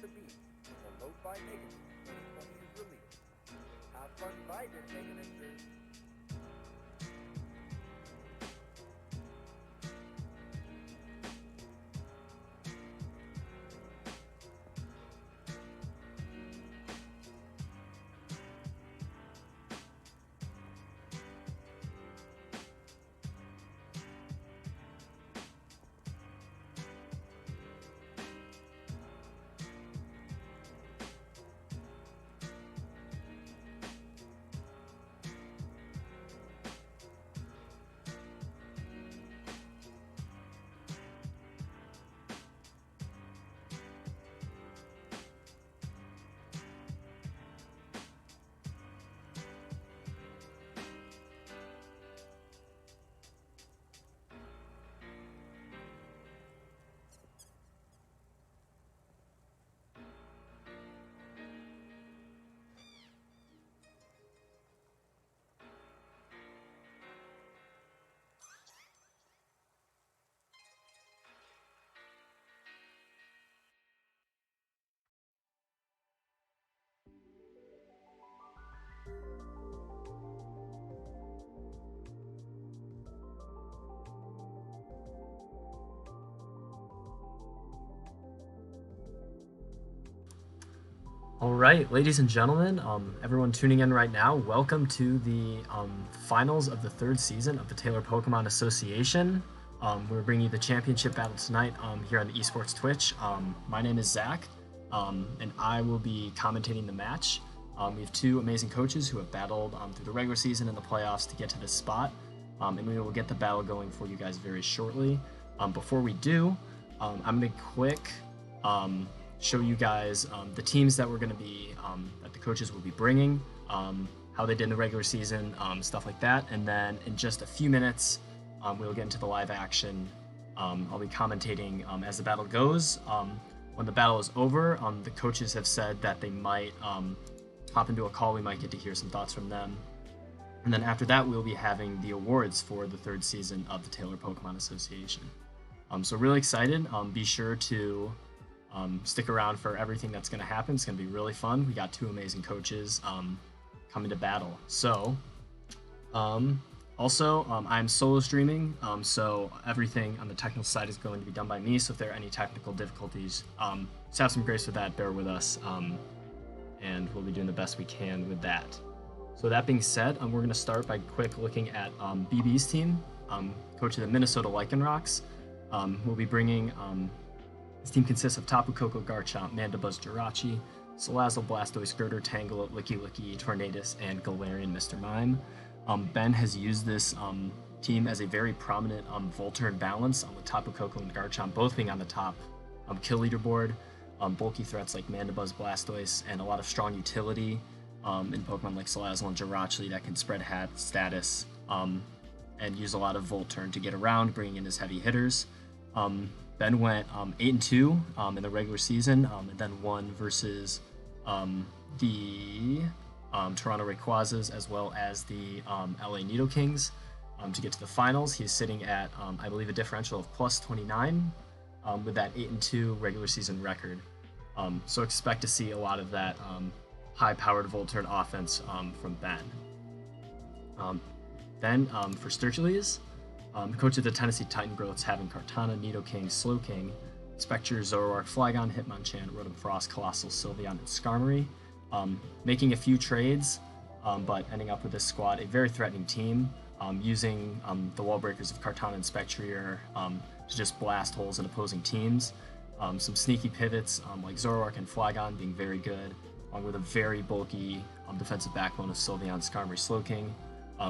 the Beat is a lo-fi negative 2020 release. Have fun vibing, Meganisters. All right, ladies and gentlemen, everyone tuning in right now, welcome to the finals of the third season of the Taylor Pokemon Association. We're bringing you the championship battle tonight here on the Esports Twitch. My name is Zach, and I will be commentating the match. We have two amazing coaches who have battled through the regular season and the playoffs to get to this spot, and we will get the battle going for you guys very shortly. Before we do, I'm going to quick show you guys the teams that we're going to be that the coaches will be bringing, how they did in the regular season, stuff like that. And then in just a few minutes, we'll get into the live action. I'll be commentating as the battle goes. When the battle is over, the coaches have said that they might hop into a call. We might get to hear some thoughts from them. And then after that, we'll be having the awards for the third season of the Taylor Pokemon Association. So really excited. Be sure to stick around for everything that's going to happen. It's going to be really fun. We got two amazing coaches coming to battle. So, also, I'm solo streaming, so everything on the technical side is going to be done by me. So if there are any technical difficulties, just have some grace with that. Bear with us, and we'll be doing the best we can with that. So that being said, we're going to start by quick looking at BB's team, coach of the Minnesota Lycanrocs. We'll be bringing This team consists of Tapu Koko, Garchomp, Mandibuzz, Jirachi, Salazzle, Blastoise, Girder, Tangela, Licky Licky, Tornadus, and Galarian Mr. Mime. Ben has used this team as a very prominent Volturn balance, with Tapu Koko and Garchomp both being on the top kill leaderboard. Bulky threats like Mandibuzz, Blastoise, and a lot of strong utility in Pokemon like Salazzle and Jirachi that can spread status and use a lot of Volturn to get around, bringing in his heavy hitters. Ben went 8-2 in the regular season, and then won versus the Toronto Rayquazas as well as the LA Nidokings to get to the finals. He's sitting at, I believe, a differential of plus 29 with that 8-2 regular season record. So expect to see a lot of that high-powered Volturn offense from Ben. Then for Sturgill, coach of the Tennessee Titan Growths, having Kartana, Nidoking, Slowking, Spectre, Zoroark, Flygon, Hitmonchan, Rotom Frost, Colossal, Sylveon, and Skarmory. Making a few trades, but ending up with this squad, a very threatening team, using the wall breakers of Kartana and Spectrier to just blast holes in opposing teams. Some sneaky pivots like Zoroark and Flygon being very good, along with a very bulky defensive backbone of Sylveon, Skarmory, Slowking,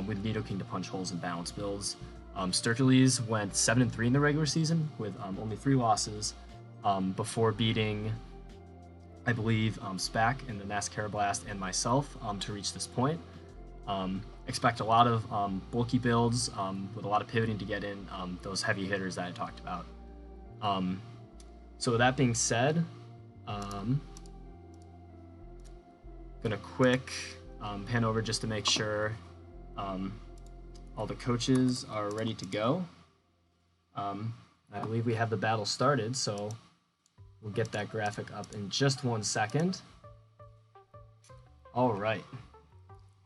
with Nidoking to punch holes in balance builds. Sturgill went 7-3 in the regular season with only 3 losses before beating, I believe, Spac in the NASCAR Blast and myself to reach this point. Expect a lot of bulky builds with a lot of pivoting to get in those heavy hitters that I talked about. So with that being said, gonna quick pan over just to make sure all the coaches are ready to go. I believe we have the battle started, so We'll get that graphic up in just 1 second. All right.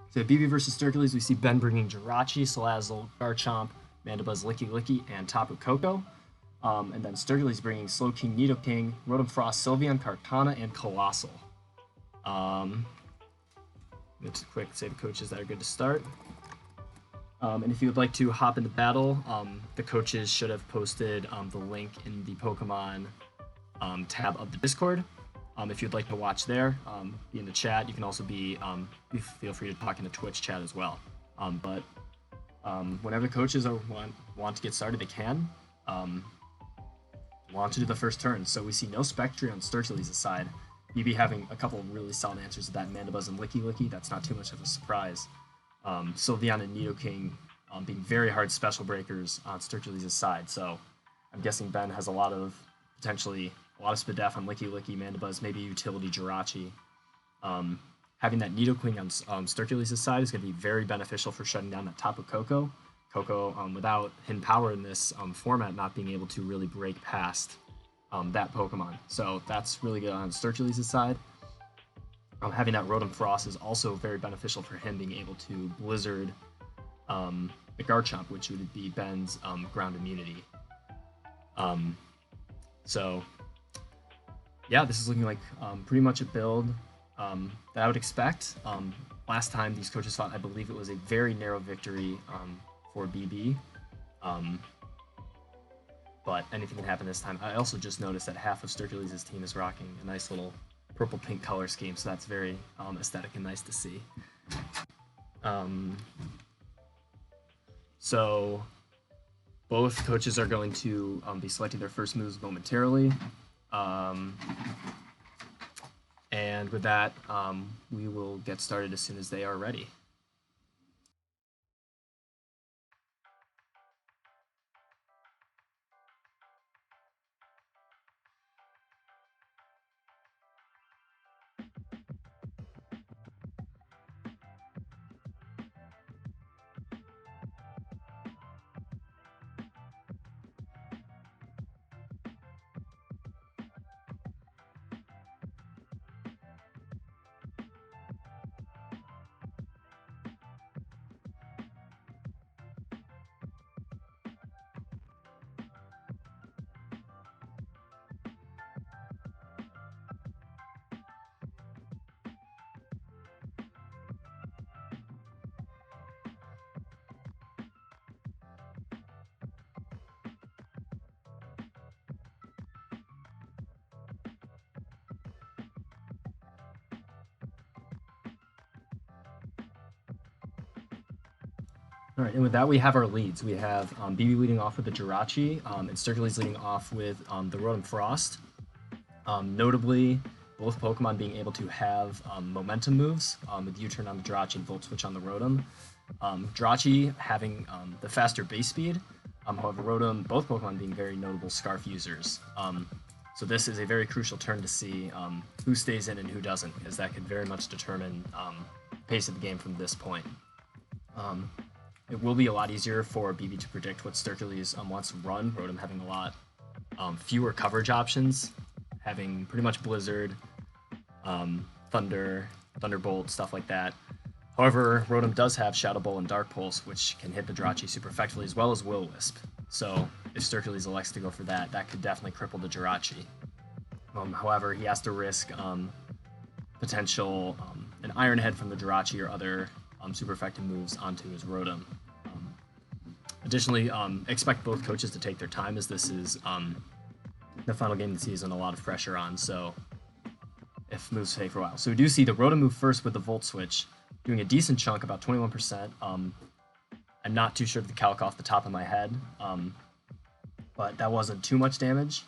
So BB versus Sturkleys, we see Ben bringing Jirachi, Salazzle, Garchomp, Mandibuzz, Licky Licky, and Tapu Koko. And then Sturkleys bringing Slowking, Nidoking, Rotom Frost, Sylveon, Kartana, and Colossal. Just quick say the coaches that are good to start. And if you would like to hop into battle, the coaches should have posted the link in the Pokemon tab of the Discord. If you'd like to watch there, be in the chat. You can also feel free to talk in the Twitch chat as well. But whenever the coaches want to get started, they can. Want to do the first turn. So we see no Spectre on Sturkleys' side. BB having a couple of really solid answers to that. Mandibuzz and Licky Licky, that's not too much of a surprise. Sylveon and Nidoking being very hard special breakers on Sturkleys' side. So I'm guessing Ben has potentially a lot of Spadef on Licky Licky, Mandibuzz, maybe utility Jirachi. Having that Nidoking on Sturkleys' side is going to be very beneficial for shutting down that Tapu Koko. Koko, without hidden power in this format, not being able to really break past that Pokemon. So that's really good on Sturkleys' side. Having that Rotom Frost is also very beneficial for him being able to Blizzard the Garchomp, which would be Ben's ground immunity. So yeah, this is looking like pretty much a build that I would expect. Last time these coaches fought, I believe it was a very narrow victory for BB. But anything can happen this time. I also just noticed that half of Sturkleys' team is rocking a nice little purple-pink color scheme, so that's very aesthetic and nice to see. So both coaches are going to be selecting their first moves momentarily. And with that, we will get started as soon as they are ready. All right, and with that, we have our leads. We have BB leading off with the Jirachi, and Sturkleys leading off with the Rotom Frost. Notably, both Pokemon being able to have momentum moves with U-turn on the Jirachi and Volt Switch on the Rotom. Jirachi having the faster base speed, however, both Pokemon being very notable Scarf users. So this is a very crucial turn to see who stays in and who doesn't, because that could very much determine pace of the game from this point. It will be a lot easier for BB to predict what Sturkleys wants to run, Rotom having a lot fewer coverage options, having pretty much Blizzard, Thunder, Thunderbolt, stuff like that. However, Rotom does have Shadow Ball and Dark Pulse, which can hit the Jirachi super effectively, as well as Will-Wisp. So if Sturkleys elects to go for that, that could definitely cripple the Jirachi. However, he has to risk potential an Iron Head from the Jirachi or other super effective moves onto his Rotom. Additionally, expect both coaches to take their time, as this is the final game of the season, a lot of pressure on, so if moves take for a while. So we do see the Rotom move first with the Volt Switch, doing a decent chunk, about 21%. I'm not too sure of the calc off the top of my head, but that wasn't too much damage.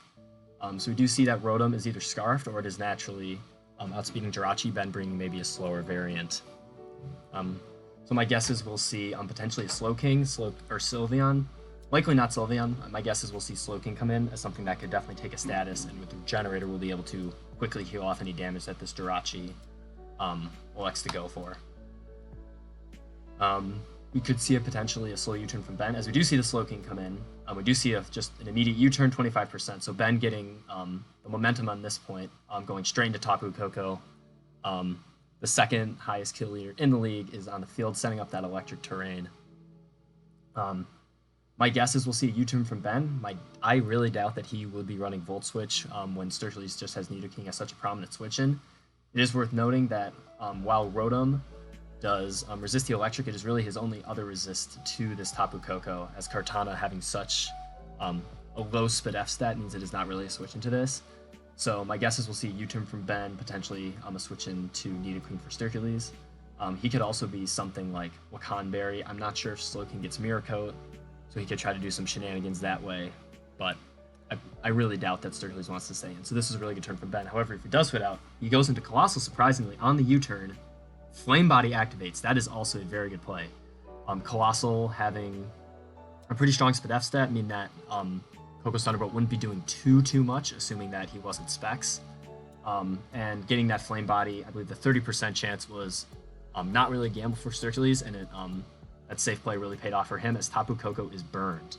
So we do see that Rotom is either Scarfed or it is naturally outspeeding Jirachi, Ben bringing maybe a slower variant. So my guess is we'll see potentially a Slowking, or Sylveon. Likely not Sylveon. My guess is we'll see Slowking come in as something that could definitely take a status, and with the Generator we'll be able to quickly heal off any damage that this Jirachi elects to go for. We could see potentially a slow U-turn from Ben, as we do see the Slowking come in. We do see just an immediate U-turn, 25%, so Ben getting the the momentum on this point, going straight into Tapu Koko. The second highest kill leader in the league is on the field, setting up that electric terrain. My guess is we'll see a U-turn from Ben. I really doubt that he would be running Volt Switch when Sturgis just has Nidoking as such a prominent switch in. It is worth noting that while Rotom does resist the electric, it is really his only other resist to this Tapu Koko, as Kartana having such a low Spidef stat means it is not really a switch into this. So my guess is we'll see a U-turn from Ben, potentially a switch into Nidoking for Sturgis. He could also be something like Wakanberry. I'm not sure if Slowking gets Mirror Coat, so he could try to do some shenanigans that way, but I really doubt that Sturgis wants to stay in. So this is a really good turn from Ben. However, if he does fit out, he goes into Colossal, surprisingly, on the U-turn. Flame Body activates. That is also a very good play. Colossal having a pretty strong Spadef stat, meaning that Coco's Thunderbolt wouldn't be doing too much, assuming that he wasn't Specs. And getting that Flame Body, I believe the 30% chance was not really a gamble for Sturgis, and that safe play really paid off for him, as Tapu Koko is burned.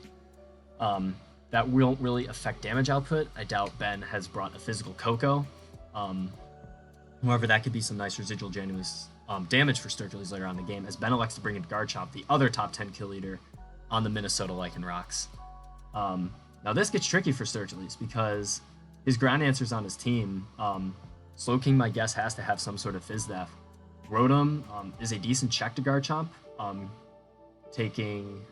That won't really affect damage output. I doubt Ben has brought a physical Koko. However, that could be some nice residual damage for Sturgis later on in the game, as Ben elects to bring in Garchomp, the other top 10 kill leader on the Minnesota Lycan Rocks. Now this gets tricky for Sturgis because his ground answers on his team. Slowking, my guess, has to have some sort of Fizz Def. Rotom is a decent check to Garchomp, taking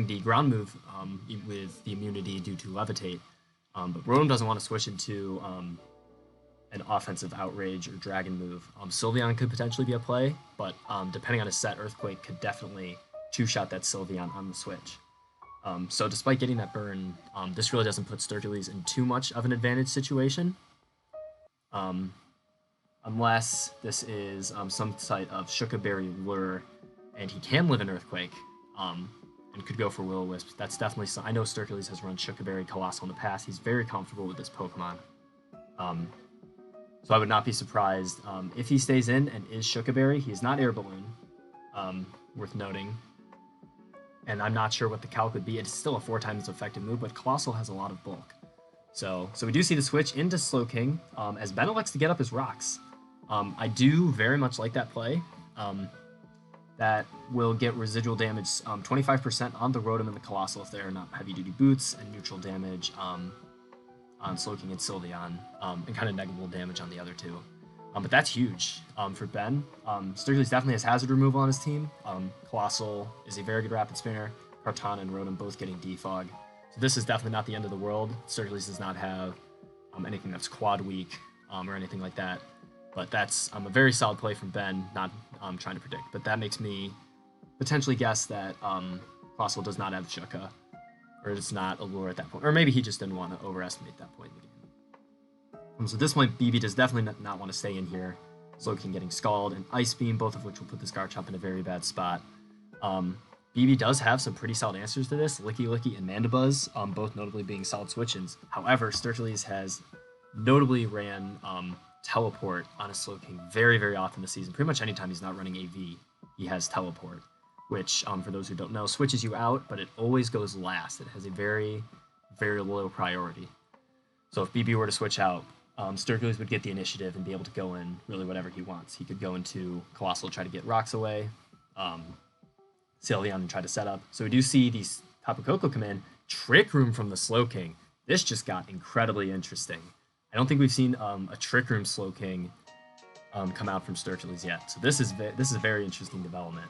the ground move with the immunity due to Levitate. But Rotom doesn't want to switch into an offensive Outrage or Dragon move. Sylveon could potentially be a play, but depending on his set, Earthquake could definitely two-shot that Sylveon on the switch. So despite getting that burn, this really doesn't put Sturgis in too much of an advantage situation. Unless this is some type of Shuka-Berry lure, and he can live in Earthquake, and could go for Will-O-Wisp. That's definitely some. I know Sturgis has run Shuka-Berry Colossal in the past. He's very comfortable with this Pokemon. So I would not be surprised if he stays in and is Shuka-Berry. He's not Air Balloon, worth noting. And I'm not sure what the calc would be. It's still a 4 times effective move, but Colossal has a lot of bulk. So we do see the switch into Slowking, as Ben elects to get up his rocks. I do very much like that play. That will get residual damage 25% on the Rotom and the Colossal if they're not heavy-duty boots, and neutral damage on Slowking and Sylveon, and kind of negligible damage on the other two. But that's huge for Ben. Sturgis definitely has hazard removal on his team. Colossal is a very good rapid spinner. Kartana and Rotom both getting defog. So this is definitely not the end of the world. Sturgis does not have anything that's quad weak or anything like that. But that's a very solid play from Ben, not trying to predict. But that makes me potentially guess that Colossal does not have Shuka, or it's not a lure at that point. Or maybe he just didn't want to overestimate that point in the game. So at this point, BB does definitely not want to stay in here. Slowking getting Scald and Ice Beam, both of which will put this Garchomp in a very bad spot. BB does have some pretty solid answers to this, Licky Licky and Mandibuzz, both notably being solid switch-ins. However, Sturgis has notably ran Teleport on a Slowking very, very often this season. Pretty much anytime he's not running AV, he has Teleport, which, for those who don't know, switches you out, but it always goes last. It has a very, very low priority. So if BB were to switch out, Sturgis would get the initiative and be able to go in really whatever he wants. He could go into Colossal, try to get rocks away, Sylveon and try to set up. So we do see these Tapu Koko come in. Trick Room from the Slowking. This just got incredibly interesting. I don't think we've seen a Trick Room Slowking come out from Sturgis yet. So this is a very interesting development.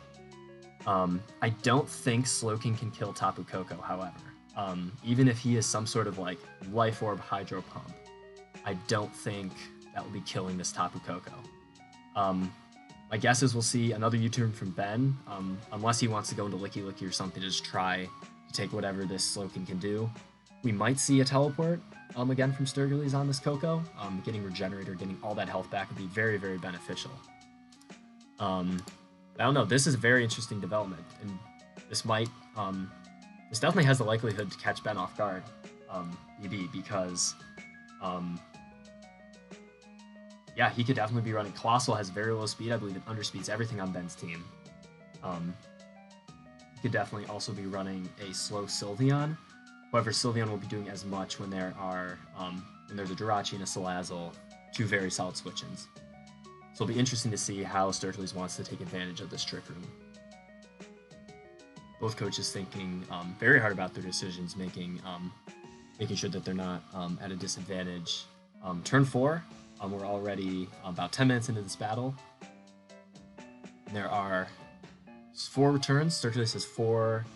I don't think Slowking can kill Tapu Koko, however. Even if he is some sort of like Life Orb Hydro Pump, I don't think that will be killing this Tapu Koko. My guess is we'll see another U-turn from Ben, unless he wants to go into Licky Licky or something to just try to take whatever this Slowking can do. We might see a Teleport again from Sturgis on this Koko. Getting Regenerator, getting all that health back would be very, very beneficial. I don't know, this is a very interesting development, and this might, this definitely has the likelihood to catch Ben off guard, EB, because, yeah, he could definitely be running. Colossal has very low speed. I believe it underspeeds everything on Ben's team. He could definitely also be running a slow Sylveon. However, Sylveon will be doing as much when there's a Jirachi and a Salazzle, two very solid switch-ins. So it'll be interesting to see how Sturtles wants to take advantage of this Trick Room. Both coaches thinking very hard about their decisions, making sure that they're not at a disadvantage. Turn 4, we're already about 10 minutes into this battle. And there are 4 turns. Sturtles has 4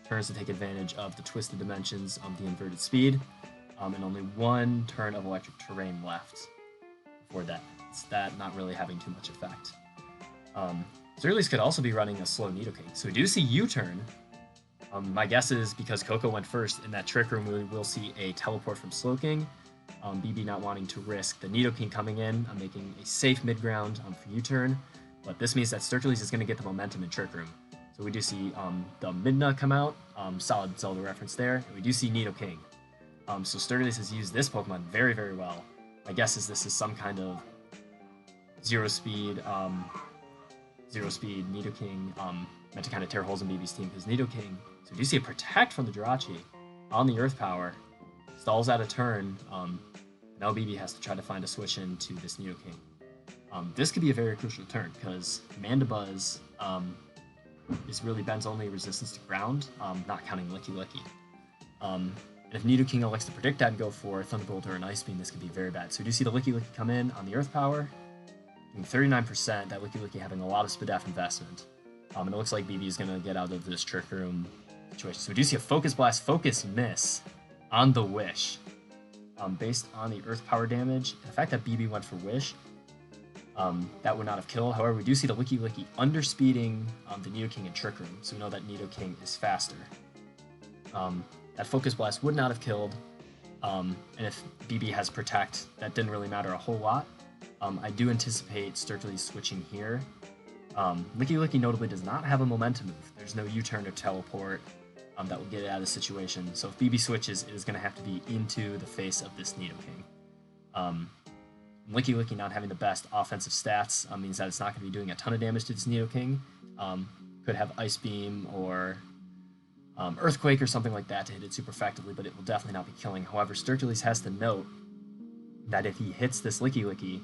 turns to take advantage of the Twisted Dimensions, the Inverted Speed, and only 1 turn of Electric Terrain left before that. It's that not really having too much effect. Sturtles could also be running a slow Nidoking. So we do see U-turn. My guess is because Coco went first in that Trick Room, we will see a teleport from Slowking. BB not wanting to risk the Nidoking coming in, making a safe mid-ground for U-turn. But this means that Sturtles is going to get the momentum in Trick Room. So we do see the Midna come out, solid Zelda reference there, and we do see Nidoking. So Sturtles has used this Pokemon very, very well. My guess is this is some kind of zero speed Nidoking meant to kind of tear holes in BB's team because Nidoking. So we do see a Protect from the Jirachi on the Earth Power, stalls out a turn. Now BB has to try to find a switch into this Nidoking. This could be a very crucial turn because Mandibuzz is really Ben's only resistance to ground, not counting Licky Licky. And if Nidoking elects to predict that and go for Thunderbolt or an Ice Beam, this could be very bad. So we do see the Licky Licky come in on the Earth Power, doing 39%, that Licky Licky having a lot of Spadef investment. And it looks like BB is going to get out of this Trick Room situation. So we do see a Focus Blast, Focus Miss on the Wish. Based on the Earth Power damage, the fact that BB went for Wish, that would not have killed. However, we do see the Licky Licky underspeeding the Nidoking in Trick Room, so we know that Nidoking is faster. That Focus Blast would not have killed, and if BB has Protect, that didn't really matter a whole lot. I do anticipate Sturtles switching here. Licky Licky notably does not have a momentum move. There's no U-turn or teleport that will get it out of the situation. So if BB switches, it is going to have to be into the face of this Nidoking. Licky Licky not having the best offensive stats means that it's not going to be doing a ton of damage to this Nidoking. Could have Ice Beam or Earthquake or something like that to hit it super effectively, but it will definitely not be killing. However, Sturtles has to note that if he hits this Licky Licky,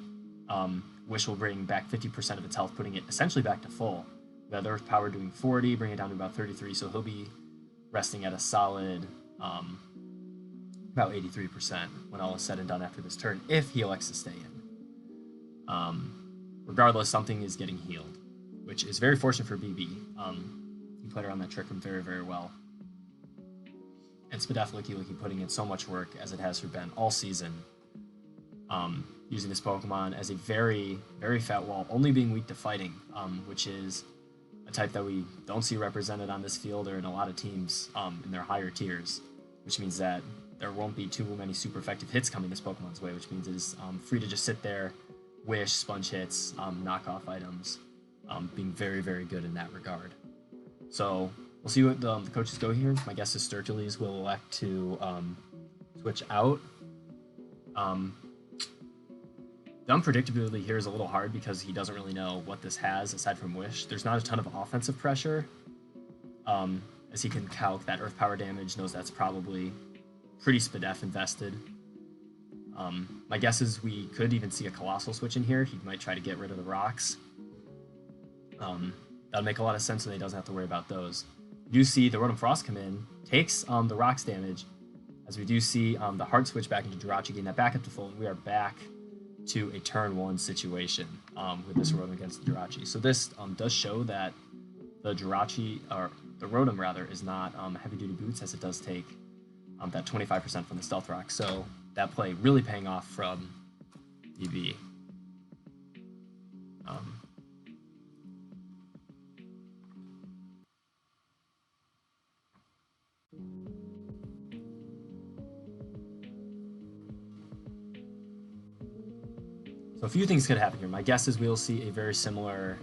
Wish will bring back 50% of its health, putting it essentially back to full. We have the Earth Power doing 40, bring it down to about 33, so he'll be resting at a solid about 83% when all is said and done after this turn, if he elects to stay in. Regardless, something is getting healed, which is very fortunate for BB. He played around that Trick Room very, very well. And Spadef Licky Licky putting in so much work as it has for Ben all season. Using this Pokemon as a very, very fat wall, only being weak to fighting, which is a type that we don't see represented on this field or in a lot of teams in their higher tiers, which means that there won't be too many super effective hits coming this Pokemon's way, which means it is free to just sit there, Wish, Sponge hits, knock off items, being very, very good in that regard. So we'll see what the coaches go here. My guess is Sturtles will elect to switch out. The unpredictability here is a little hard because he doesn't really know what this has aside from Wish. There's not a ton of offensive pressure, as he can calc that Earth Power damage, knows that's probably pretty Spadef invested. My guess is we could even see a Colossal switch in here. He might try to get rid of the rocks. That'll make a lot of sense so that he doesn't have to worry about those. We do see the Rotom Frost come in, takes the rocks damage, as we do see the Heart switch back into Jirachi, getting that back up to full, and we are back to a turn 1 situation with this Rotom against the Jirachi. So this does show that the Jirachi, or the Rotom rather, is not heavy-duty boots, as it does take that 25% from the Stealth Rock. So that play really paying off from BB. So a few things could happen here. My guess is we'll see a very similar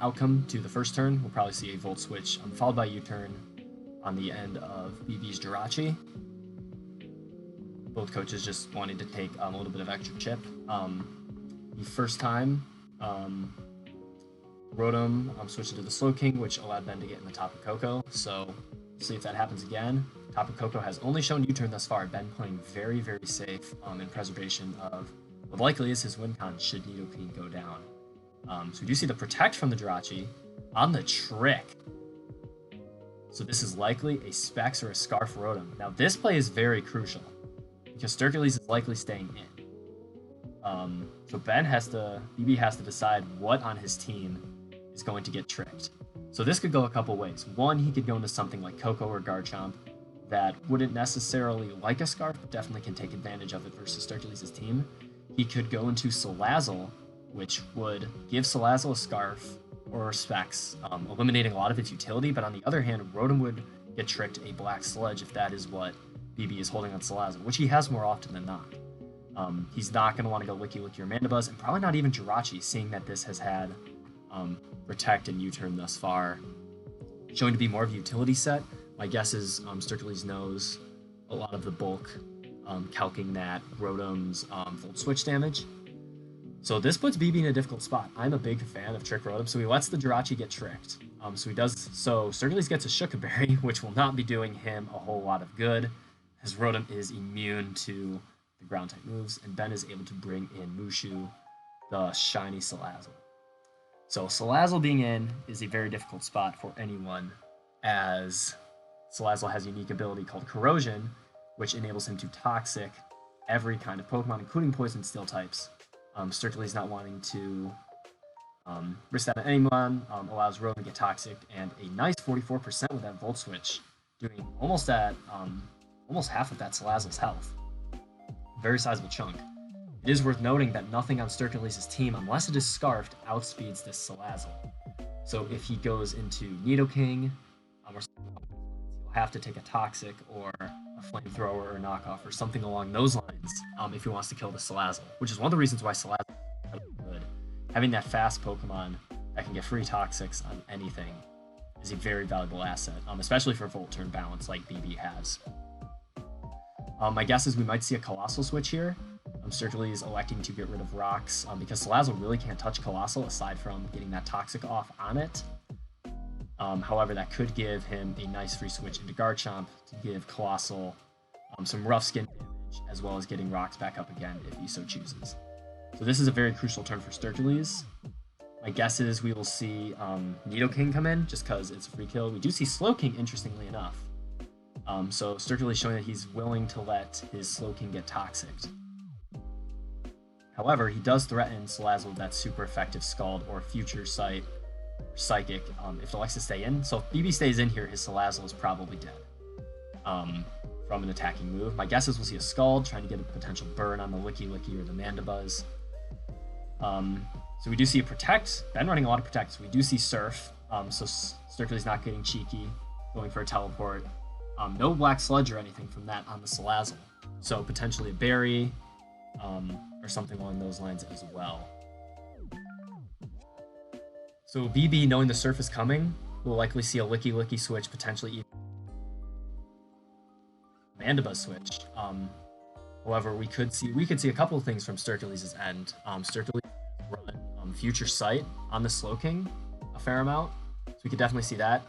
outcome to the first turn. We'll probably see a Volt Switch followed by U-turn on the end of BB's Jirachi. Both coaches just wanted to take a little bit of extra chip. The first time, Rotom Rotom switched into the Slowking, which allowed Ben to get in the Tapu Koko. So see if that happens again. Tapu Koko has only shown U-turn thus far. Ben playing very, very safe in preservation of what likely is his win con should Nidoking go down. So we do see the Protect from the Jirachi on the Trick. So this is likely a Specs or a Scarf Rotom. Now this play is very crucial because Sturkleys is likely staying in. So BB has to decide what on his team is going to get tricked. So this could go a couple ways. One, he could go into something like Koko or Garchomp that wouldn't necessarily like a Scarf, but definitely can take advantage of it versus Sturkleys' team. He could go into Salazzle, which would give Salazzle a Scarf or Specs, eliminating a lot of its utility, but on the other hand, Rotom would get tricked a Black Sludge if that is what BB is holding on Salazzle, which he has more often than not. He's not going to want to go Licky or Mandibuzz, and probably not even Jirachi, seeing that this has had Protect and U-turn thus far. Showing to be more of a utility set. My guess is Sturkleys knows a lot of the bulk, calcing that Rotom's Volt Switch damage. So this puts BB in a difficult spot. I'm a big fan of Trick Rotom, so he lets the Jirachi get tricked. So Sturkleys gets a Shuka Berry, which will not be doing him a whole lot of good, as Rotom is immune to the ground type moves, and Ben is able to bring in Mushu, the shiny Salazzle. So Salazzle being in is a very difficult spot for anyone, as Salazzle has a unique ability called Corrosion, which enables him to Toxic every kind of Pokemon, including Poison Steel types. Sturkleys not wanting to risk that on anyone, allows Rotom to get Toxic, and a nice 44% with that Volt Switch, doing almost half of that Salazzle's health. Very sizable chunk. It is worth noting that nothing on Sturkleys' team, unless it is Scarfed, outspeeds this Salazzle. So if he goes into Nidoking, or he'll have to take a Toxic or a Flamethrower or a Knockoff or something along those lines if he wants to kill the Salazzle, which is one of the reasons why Salazzle is good. Having that fast Pokemon that can get free Toxics on anything is a very valuable asset, especially for Volt Turn balance like BB has. My guess is we might see a Colossal switch here. Sturkleys electing to get rid of Rocks because Salazzle really can't touch Colossal aside from getting that Toxic off on it. However, that could give him a nice free switch into Garchomp to give Colossal some rough skin damage, as well as getting Rocks back up again if he so chooses. So this is a very crucial turn for Sturkleys. My guess is we will see Nidoking come in, just because it's a free kill. We do see Slowking, interestingly enough. So Sturkleys showing that he's willing to let his Slowking get Toxicked. However, he does threaten Salazzle with that super effective Scald or Future Sight or Psychic if it elects to stay in. So if BB stays in here, his Salazzle is probably dead from an attacking move. My guess is we'll see a Scald, trying to get a potential burn on the Licky or the Mandibuzz. So we do see a Protect. Ben running a lot of Protect. So we do see Surf. So Sturkleys not getting cheeky, going for a Teleport. No Black Sludge or anything from that on the Salazzle. So potentially a Berry, or something along those lines as well. So BB, knowing the Surf is coming, will likely see a Licky switch, potentially even Mandibuzz switch. However, we could see a couple of things from Sturkleys' end. Sturkleys run Future Sight on the Slowking a fair amount, so we could definitely see that.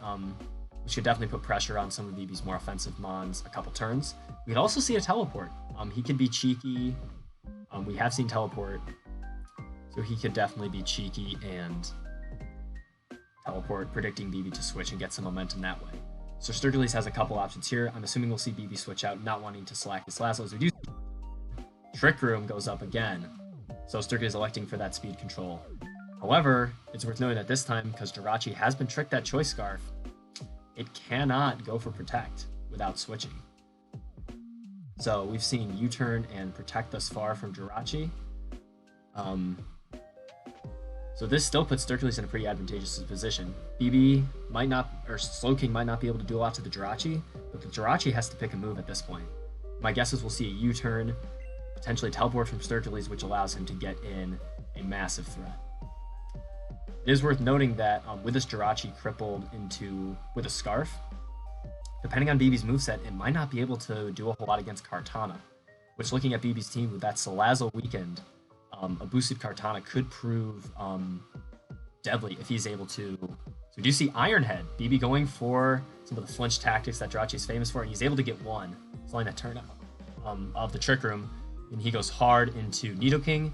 Which could definitely put pressure on some of BB's more offensive mons a couple turns. We could also see a Teleport. He could be cheeky. We have seen Teleport, so he could definitely be cheeky and Teleport, predicting BB to switch and get some momentum that way. So Sturkleys has a couple options here. I'm assuming we'll see BB switch out, not wanting to slack his Salazzle as we do. Trick Room goes up again, so Sturkleys electing for that speed control. However, it's worth noting that this time, because Jirachi has been tricked that Choice Scarf, it cannot go for Protect without switching. So we've seen U-turn and Protect thus far from Jirachi. So this still puts Sturkleys in a pretty advantageous position. BB might not, or Slowking might not be able to do a lot to the Jirachi, but the Jirachi has to pick a move at this point. My guess is we'll see a U-turn, potentially Teleport from Sturkleys, which allows him to get in a massive threat. It is worth noting that with this Jirachi crippled with a Scarf, depending on BB's moveset, it might not be able to do a whole lot against Kartana, which, looking at BB's team with that Salazzle weakened, a boosted Kartana could prove deadly if he's able to. So we do see Ironhead, BB going for some of the flinch tactics that Jirachi is famous for, and he's able to get one, slowing that turn out of the Trick Room, and he goes hard into Nidoking,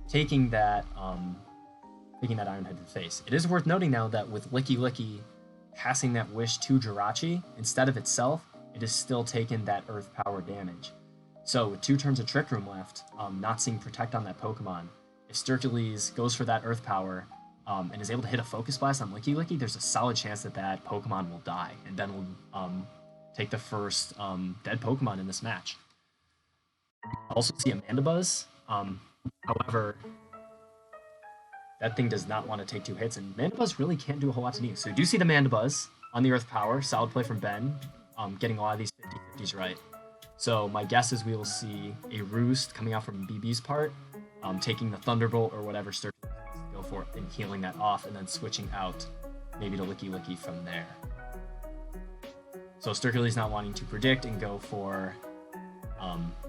taking that Ironhead to the face. It is worth noting now that with Licky Licky passing that wish to Jirachi instead of itself, it has still taken that Earth Power damage. So with 2 turns of Trick Room left, not seeing Protect on that Pokemon, if Sturkleys goes for that Earth Power and is able to hit a Focus Blast on Licky Licky, there's a solid chance that that Pokemon will die, and then will take the first dead Pokemon in this match. I also see a Mandibuzz. However, that thing does not want to take 2 hits, and Mandibuzz really can't do a whole lot to Neo. So we do see the Mandibuzz on the Earth Power. Solid play from Ben, getting a lot of these 50-50s right. So my guess is we will see a Roost coming out from BB's part, taking the Thunderbolt or whatever Sturkey wants to go for and healing that off, and then switching out maybe to Licky Licky from there. So Sturkey's not wanting to predict and go for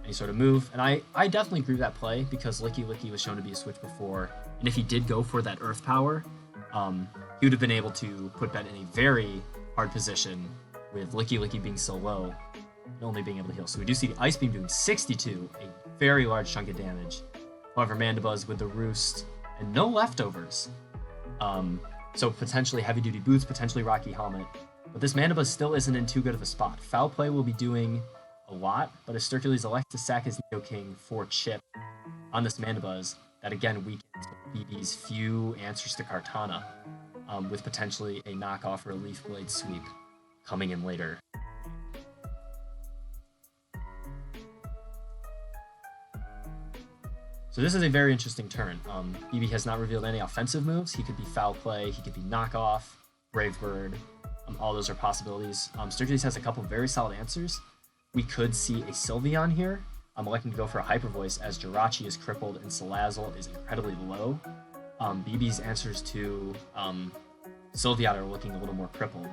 any sort of move, and I definitely agree with that play because Licky Licky was shown to be a switch before, and if he did go for that Earth Power, he would have been able to put Ben in a very hard position with Licky Licky being so low and only being able to heal. So we do see the Ice Beam doing 62, a very large chunk of damage. However, Mandibuzz with the Roost and no leftovers. So potentially Heavy Duty Boots, potentially Rocky Helmet. But this Mandibuzz still isn't in too good of a spot. Foul Play will be doing a lot, but if Sturkey's elects to sack his Nidoking for Chip on this Mandibuzz, that again weakens BB's few answers to Kartana, with potentially a knockoff or a Leaf Blade sweep coming in later. So this is a very interesting turn. BB has not revealed any offensive moves. He could be Foul Play, he could be Knockoff, Brave Bird. All those are possibilities. Sturkey's has a couple very solid answers. We could see a Sylveon here. I'm electing to go for a Hyper Voice as Jirachi is crippled and Salazzle is incredibly low. BB's answers to Sylveon are looking a little more crippled.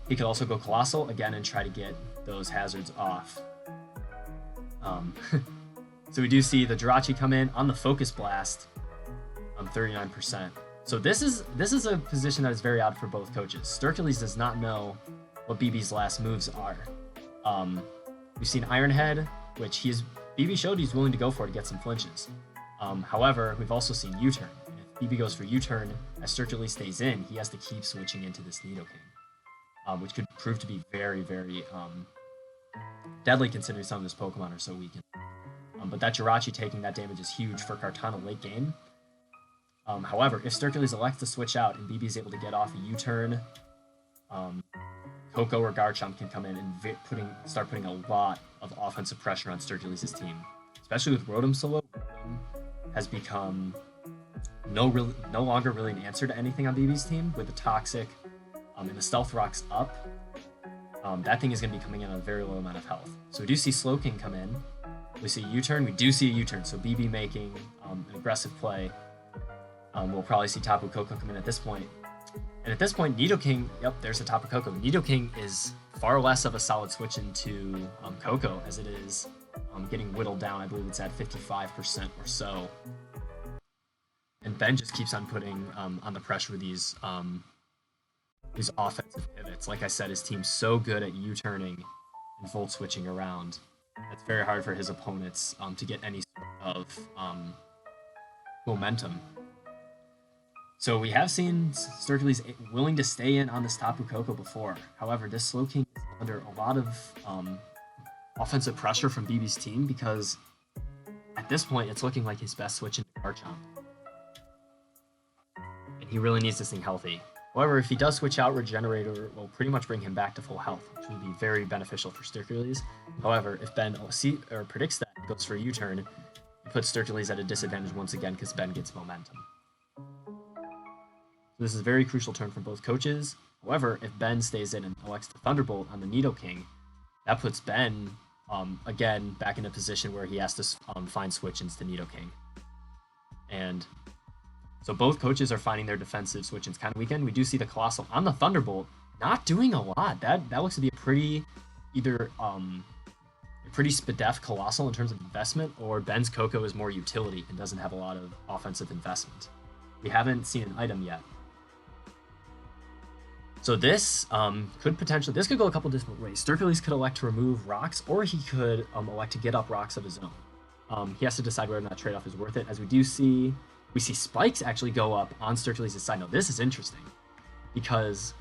He could also go Colossal again and try to get those hazards off. So we do see the Jirachi come in on the Focus Blast, 39%. So this is a position that is very odd for both coaches. Sturkey's does not know what BB's last moves are. We've seen Ironhead, which BB showed he's willing to go for to get some flinches. However, we've also seen U-Turn. And if BB goes for U-Turn, as Sturkey stays in, he has to keep switching into this Nidoking, which could prove to be very, very deadly considering some of his Pokemon are so weakened. But that Jirachi taking that damage is huge for Kartana late game. However, if Sturkey's elects to switch out and BB is able to get off a U-Turn, Koko or Garchomp can come in and start putting a lot of offensive pressure on Sturkey's team. Especially with Rotom solo, Rotom has become no longer really an answer to anything on BB's team. With the Toxic and the Stealth Rocks up, that thing is going to be coming in on a very low amount of health. So we do see Slowking come in. We see U-Turn. We do see a U-Turn. So BB making an aggressive play. We'll probably see Tapu Koko come in at this point. And at this point, Nidoking, yep, there's the Tapu Koko. Nidoking is far less of a solid switch into Koko as it is getting whittled down. I believe it's at 55% or so. And Ben just keeps on putting on the pressure with these offensive pivots. Like I said, his team's so good at U-turning and Volt switching around. It's very hard for his opponents to get any sort of momentum. So we have seen Sturkey's willing to stay in on this Tapu Koko before. However, this Slowking is under a lot of offensive pressure from BB's team because at this point it's looking like his best switch into Garchomp. And he really needs this thing healthy. However, if he does switch out, Regenerator will pretty much bring him back to full health, which will be very beneficial for Sturkey's. However, if Ben predicts that and goes for a U-turn, it puts Sturkey's at a disadvantage once again because Ben gets momentum. So this is a very crucial turn for both coaches. However, if Ben stays in and elects to Thunderbolt on the Nidoking, that puts Ben, again, back in a position where he has to find switch-ins to Nidoking. And so both coaches are finding their defensive switch-ins kind of weakened. We do see the Colossal on the Thunderbolt not doing a lot. That looks to be a pretty spadef Colossal in terms of investment, or Ben's Koko is more utility and doesn't have a lot of offensive investment. We haven't seen an item yet. So this this could go a couple different ways. Sturkles could elect to remove rocks, or he could elect to get up rocks of his own. He has to decide whether or not trade-off is worth it. As we see spikes actually go up on Sturkles' side. Now this is interesting because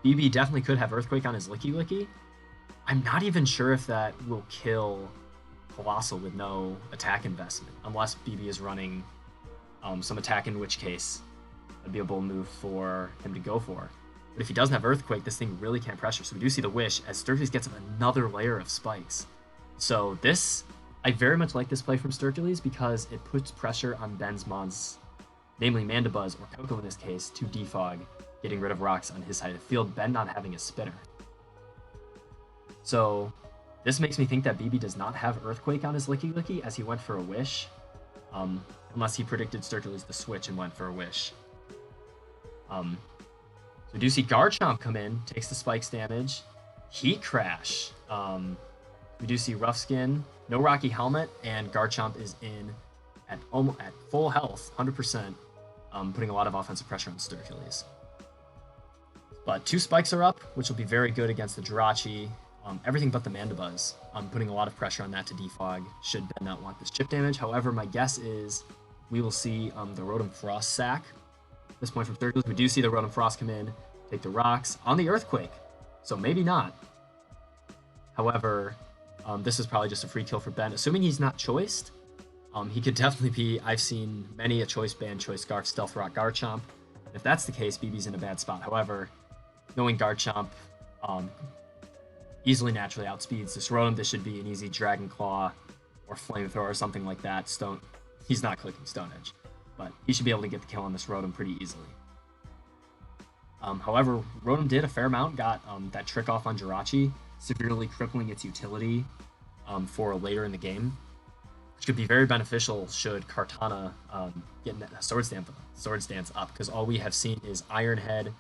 BB definitely could have Earthquake on his Licky Licky. I'm not even sure if that will kill Colossal with no attack investment, unless BB is running some attack, in which case that'd be a bold move for him to go for. But if he doesn't have Earthquake, this thing really can't pressure. So we do see the Wish as Sturkles gets another layer of spikes. So this, I very much like this play from Sturkles because it puts pressure on Ben's mons, namely Mandibuzz or Coco in this case, to defog, getting rid of rocks on his side of the field, Ben not having a spinner. So this makes me think that BB does not have Earthquake on his Licky Licky as he went for a Wish, unless he predicted Sturkles to switch and went for a Wish. So we do see Garchomp come in, takes the spikes damage. Heat Crash. We do see Rough Skin, no Rocky Helmet, and Garchomp is in at full health, 100%, putting a lot of offensive pressure on Sturkles. But 2 spikes are up, which will be very good against the Jirachi. Everything but the Mandibuzz. Putting a lot of pressure on that to defog should Ben not want this chip damage. However, my guess is we will see the Rotom Frost sack. At this point from Sturkles, we do see the Rotom Frost come in, take the rocks on the Earthquake. So maybe not. However, this is probably just a free kill for Ben. Assuming he's not choiced, he could definitely be, I've seen many a choice band, choice Scarf, Stealth Rock, Garchomp. If that's the case, BB's in a bad spot. However, knowing Garchomp easily naturally outspeeds this Rotom, this should be an easy Dragon Claw or Flamethrower or something like that. He's not clicking Stone Edge, but he should be able to get the kill on this Rotom pretty easily. However, Rotom did a fair amount, got that trick off on Jirachi, severely crippling its utility for later in the game, which could be very beneficial should Kartana get a Swords Dance up, because all we have seen is Iron Head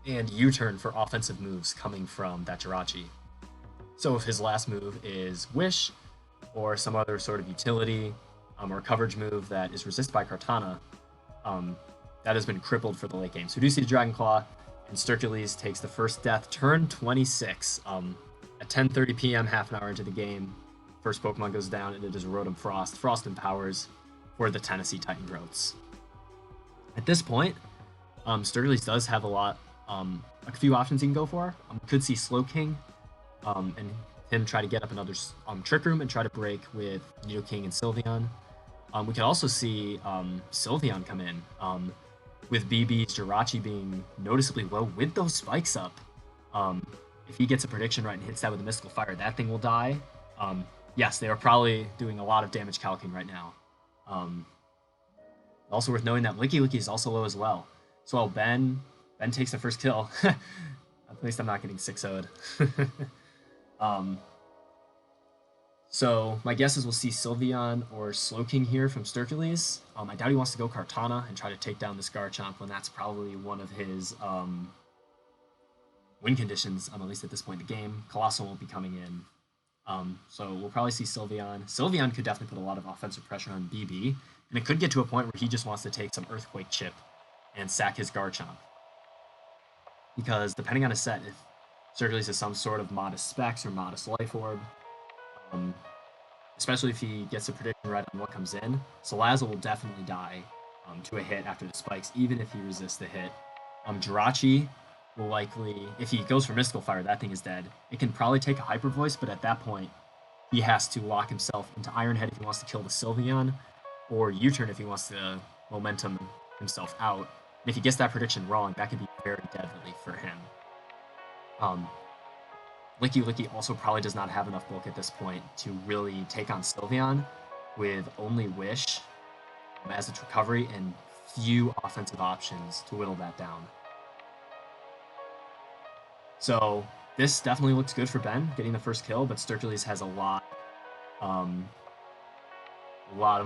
and U-turn for offensive moves coming from that Jirachi. So if his last move is Wish, or some other sort of utility, or coverage move that is resisted by Kartana, that has been crippled for the late game. So we do see the Dragon Claw, and Sturkles takes the first death, turn 26, at 10:30 p.m., half an hour into the game. First Pokemon goes down, and it is Rotom Frost. Frost empowers for the Tennessee Titan Growths. At this point, Sturkles does have a few options he can go for. Could see Slowking, and him try to get up another Trick Room and try to break with Nidoking and Sylveon. We could also see Sylveon come in, with BB's Jirachi being noticeably low with those spikes up. If he gets a prediction right and hits that with a Mystical Fire, that thing will die. Yes, they are probably doing a lot of damage calcing right now. Also worth knowing that Licky Licky is also low as well. So while Ben takes the first kill, at least I'm not getting 6-0'd. So my guess is we'll see Sylveon or Slowking here from Sturkles. I doubt he wants to go Kartana and try to take down this Garchomp when that's probably one of his win conditions, at least at this point in the game. Colossal won't be coming in. So we'll probably see Sylveon. Sylveon could definitely put a lot of offensive pressure on BB, and it could get to a point where he just wants to take some Earthquake chip and sack his Garchomp. Because depending on his set, if Sturkles has some sort of modest specs or modest life orb, especially if he gets a prediction right on what comes in, Salazzle will definitely die to a hit after the spikes, even if he resists the hit. Jirachi will likely, if he goes for Mystical Fire, that thing is dead. It can probably take a Hyper Voice, but at that point, he has to lock himself into Iron Head if he wants to kill the Sylveon, or U-turn if he wants to momentum himself out. And if he gets that prediction wrong, that could be very deadly for him. Licky Licky also probably does not have enough bulk at this point to really take on Sylveon with only Wish as its recovery and few offensive options to whittle that down. So this definitely looks good for Ben, getting the first kill, but Sturkles has a lot of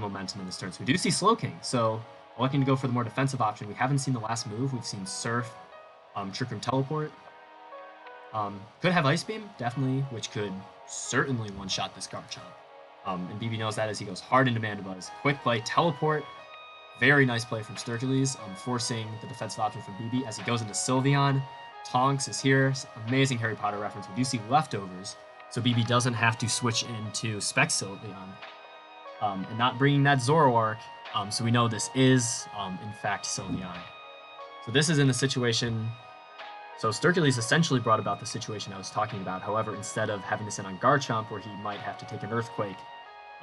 momentum in this turn. So we do see Slowking, so looking to go for the more defensive option. We haven't seen the last move. We've seen Surf, Trick Room Teleport. Could have Ice Beam, definitely, which could certainly one-shot this Garchomp. And BB knows that as he goes hard into Mandibuzz. Quick Play, Teleport Very nice play from Sturkles, forcing the defensive option from BB as he goes into Sylveon. Tonks is here. Amazing Harry Potter reference. We do see leftovers, so BB doesn't have to switch into Spec Sylveon. And not bringing that Zoroark, so we know this is, in fact, Sylveon. So this is in the situation... So Sturkles essentially brought about the situation I was talking about. However, instead of having this in on Garchomp, where he might have to take an Earthquake,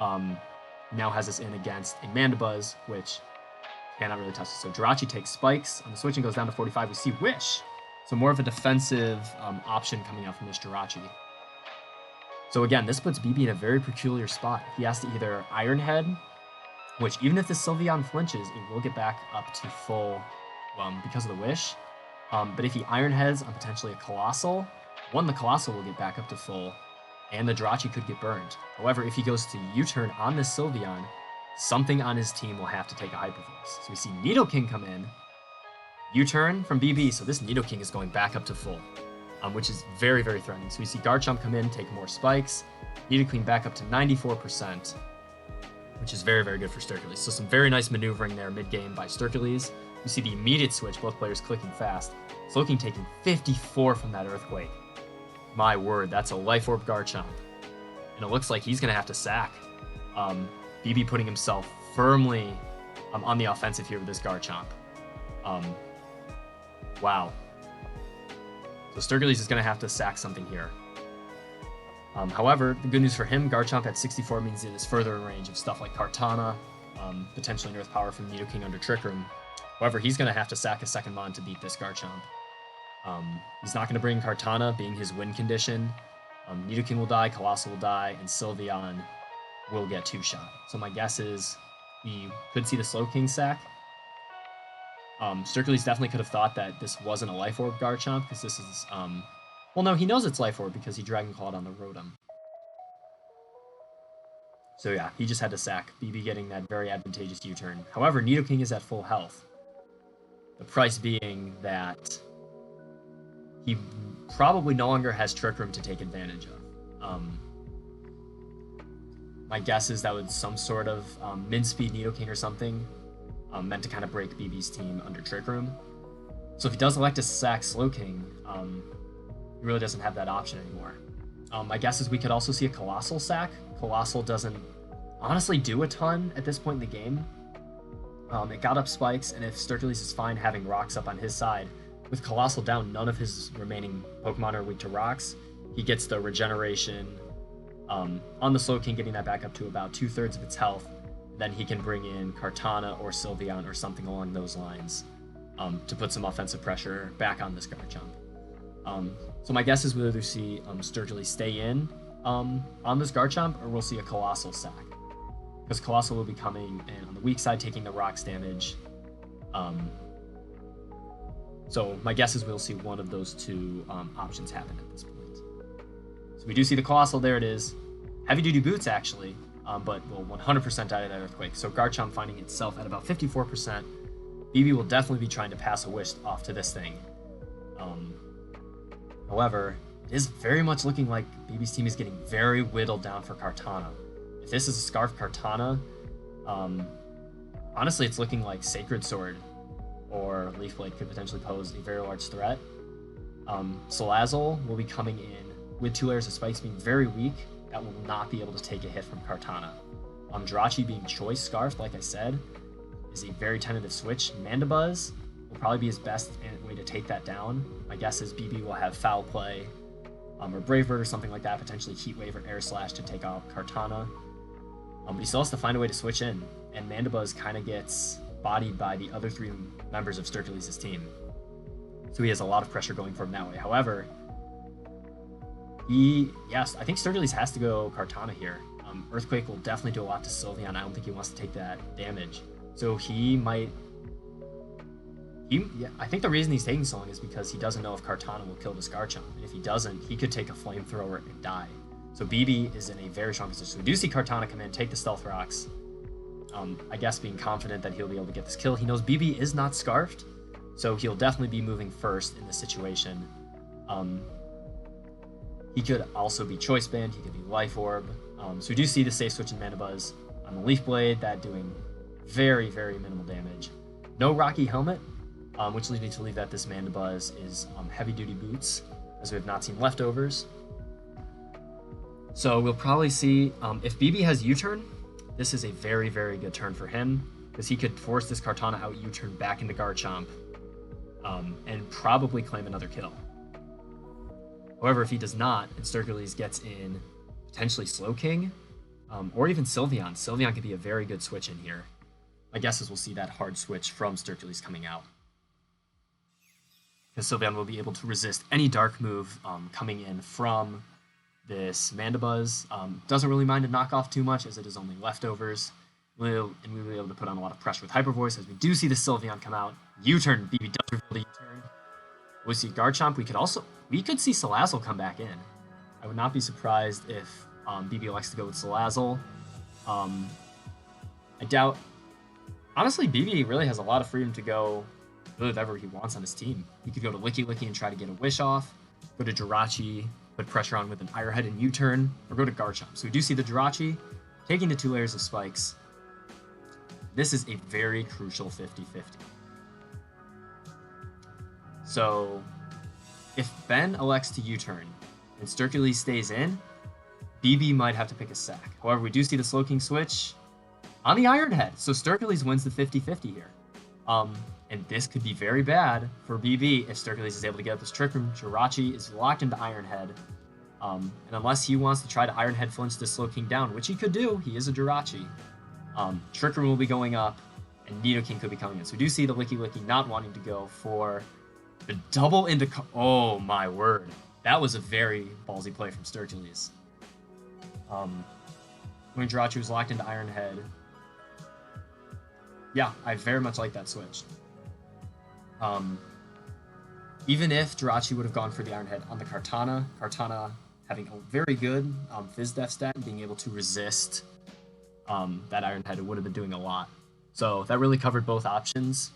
now has this in against a Mandibuzz, which cannot really touch it. So Jirachi takes Spikes. On the switch and goes down to 45. We see Wish. So more of a defensive option coming out from this Jirachi. So again, this puts BB in a very peculiar spot. He has to either Iron Head, which even if the Sylveon flinches, it will get back up to full because of the Wish. But if he Iron Heads on potentially a Colossal, the Colossal will get back up to full, and the Jirachi could get burned. However, if he goes to U-turn on this Sylveon, something on his team will have to take a Hyper Voice. So we see Nidoking come in, U-turn from BB, so this Nidoking is going back up to full, which is very, very threatening. So we see Garchomp come in, take more Spikes, Nidoking back up to 94%, which is very, very good for Sturkles. So some very nice maneuvering there mid-game by Sturkles. You see the immediate switch, both players clicking fast. Slowking taking 54 from that Earthquake. My word, that's a Life Orb Garchomp. And it looks like he's going to have to sack. BB putting himself firmly on the offensive here with this Garchomp. Wow. So Sturkles is going to have to sack something here. However, the good news for him, Garchomp at 64 means it is further in range of stuff like Kartana, potentially an Earth Power from Nidoking under Trick Room. However, he's going to have to sack a second Mon to beat this Garchomp. He's not going to bring Kartana, being his win condition. Nidoking will die, Colossal will die, and Sylveon will get 2-shot. So my guess is we could see the Slowking sack. Sturkles definitely could have thought that this wasn't a Life Orb Garchomp, because this is... well, no, he knows it's Life Orb because he Dragon Clawed on the Rotom. So yeah, he just had to sack, BB getting that very advantageous U-turn. However, Nidoking is at full health. The price being that he probably no longer has Trick Room to take advantage of. My guess is that was some sort of mid-speed Nidoking or something, meant to kind of break BB's team under Trick Room. So if he does elect to sack Slowking, he really doesn't have that option anymore. My guess is we could also see a Colossal sack. Colossal doesn't honestly do a ton at this point in the game. It got up Spikes, and if Sturkles is fine having Rocks up on his side, with Colossal down, none of his remaining Pokemon are weak to Rocks. He gets the regeneration on the Slowking, getting that back up to about 2/3 of its health. Then he can bring in Kartana or Sylveon or something along those lines to put some offensive pressure back on this Garchomp. So my guess is we'll either see Sturkles stay in on this Garchomp, or we'll see a Colossal sack. Because Colossal will be coming in on the weak side, taking the Rocks damage. So my guess is we'll see one of those two options happen at this point. So we do see the Colossal, there it is. Heavy duty boots actually, but will 100% die to that Earthquake. So Garchomp finding itself at about 54%. BB will definitely be trying to pass a Wish off to this thing. However, it is very much looking like BB's team is getting very whittled down for Kartana. If this is a Scarf Kartana, honestly, it's looking like Sacred Sword or Leaf Blade could potentially pose a very large threat. Salazzle will be coming in with 2 layers of Spikes being very weak. That will not be able to take a hit from Kartana. Jirachi being Choice Scarf, like I said, is a very tentative switch. Mandibuzz will probably be his best way to take that down. My guess is BB will have Foul Play or Brave Bird or something like that, potentially Heat Wave or Air Slash to take out Kartana. But he still has to find a way to switch in, and Mandibuzz kind of gets bodied by the other 3 members of Sturkles' team. So he has a lot of pressure going for him that way. However, I think Sturkles has to go Kartana here. Earthquake will definitely do a lot to Sylveon. I don't think he wants to take that damage. So he might... I think the reason he's taking so long is because he doesn't know if Kartana will kill this Garchomp. And if he doesn't, he could take a Flamethrower and die. So BB is in a very strong position. So we do see Kartana come in, take the Stealth Rocks. I guess being confident that he'll be able to get this kill. He knows BB is not Scarfed, so he'll definitely be moving first in this situation. He could also be Choice Band, he could be Life Orb. So we do see the safe switch in Mandibuzz on the Leaf Blade, that doing Very, very minimal damage. No Rocky Helmet, which leads me to believe that this Mandibuzz is heavy-duty boots, as we have not seen leftovers. So we'll probably see, if BB has U-turn, this is a very, very good turn for him, because he could force this Kartana out U-turn back into Garchomp, and probably claim another kill. However, if he does not, and Sturkleys gets in potentially Slowking, or even Sylveon. Sylveon could be a very good switch in here. My guess is we'll see that hard switch from Sturkleys coming out. Because Sylveon will be able to resist any dark move coming in from this Mandibuzz. Doesn't really mind a knockoff too much, as it is only leftovers. And we'll be able to put on a lot of pressure with Hyper Voice, as we do see the Sylveon come out. U-turn, BB does reveal the U-turn. We see Garchomp. We could see Salazzle come back in. I would not be surprised if BB likes to go with Salazzle. I doubt... Honestly, BB really has a lot of freedom to go really whatever he wants on his team. He could go to Licky Licky and try to get a Wish off, go to Jirachi, put pressure on with an Iron Head and U-turn, or go to Garchomp. So we do see the Jirachi taking the 2 layers of spikes. This is a very crucial 50-50. So if Ben elects to U-turn and Sturkleys stays in, BB might have to pick a sack. However, we do see the Slowking switch on the Iron Head, so Sturkleys wins the 50-50 here. And this could be very bad for BB if Sturkleys is able to get up this Trick Room. Jirachi is locked into Iron Head. And unless he wants to try to Iron Head flinch this Slowking down, which he could do, he is a Jirachi. Trick Room will be going up, and Nidoking could be coming in. So we do see the Licky Licky not wanting to go for the double into... Oh my word. That was a very ballsy play from Sturkleys. When Jirachi was locked into Iron Head. Yeah, I very much like that switch. Even if Jirachi would have gone for the Iron Head on the Kartana, Kartana having a very good Fizz Def stat and being able to resist that Iron Head, it would have been doing a lot. So that really covered both options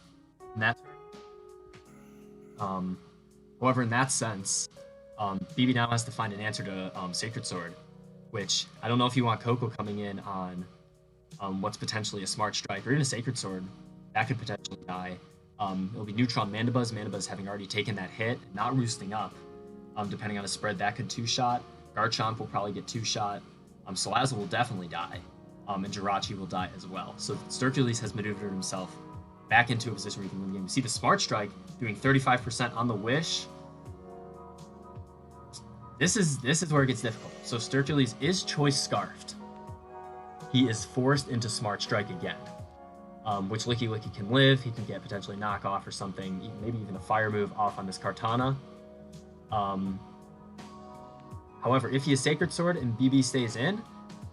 in that turn. However, in that sense, BB now has to find an answer to Sacred Sword, which I don't know if you want Coco coming in on what's potentially a Smart Strike or even a Sacred Sword. That could potentially die. It'll be Neutron Mandibuzz. Mandibuzz having already taken that hit, not roosting up. Depending on the spread, that could 2-shot. Garchomp will probably get 2-shot. Salazzle will definitely die. And Jirachi will die as well. So Sturkleys has maneuvered himself back into a position where he can win the game. You see the Smart Strike doing 35% on the Wish. This is where it gets difficult. So Sturkleys is Choice Scarfed. He is forced into Smart Strike again. Which Licky Licky can live. He can get potentially knockoff or something, maybe even a fire move off on this Kartana. However, if he has Sacred Sword and BB stays in,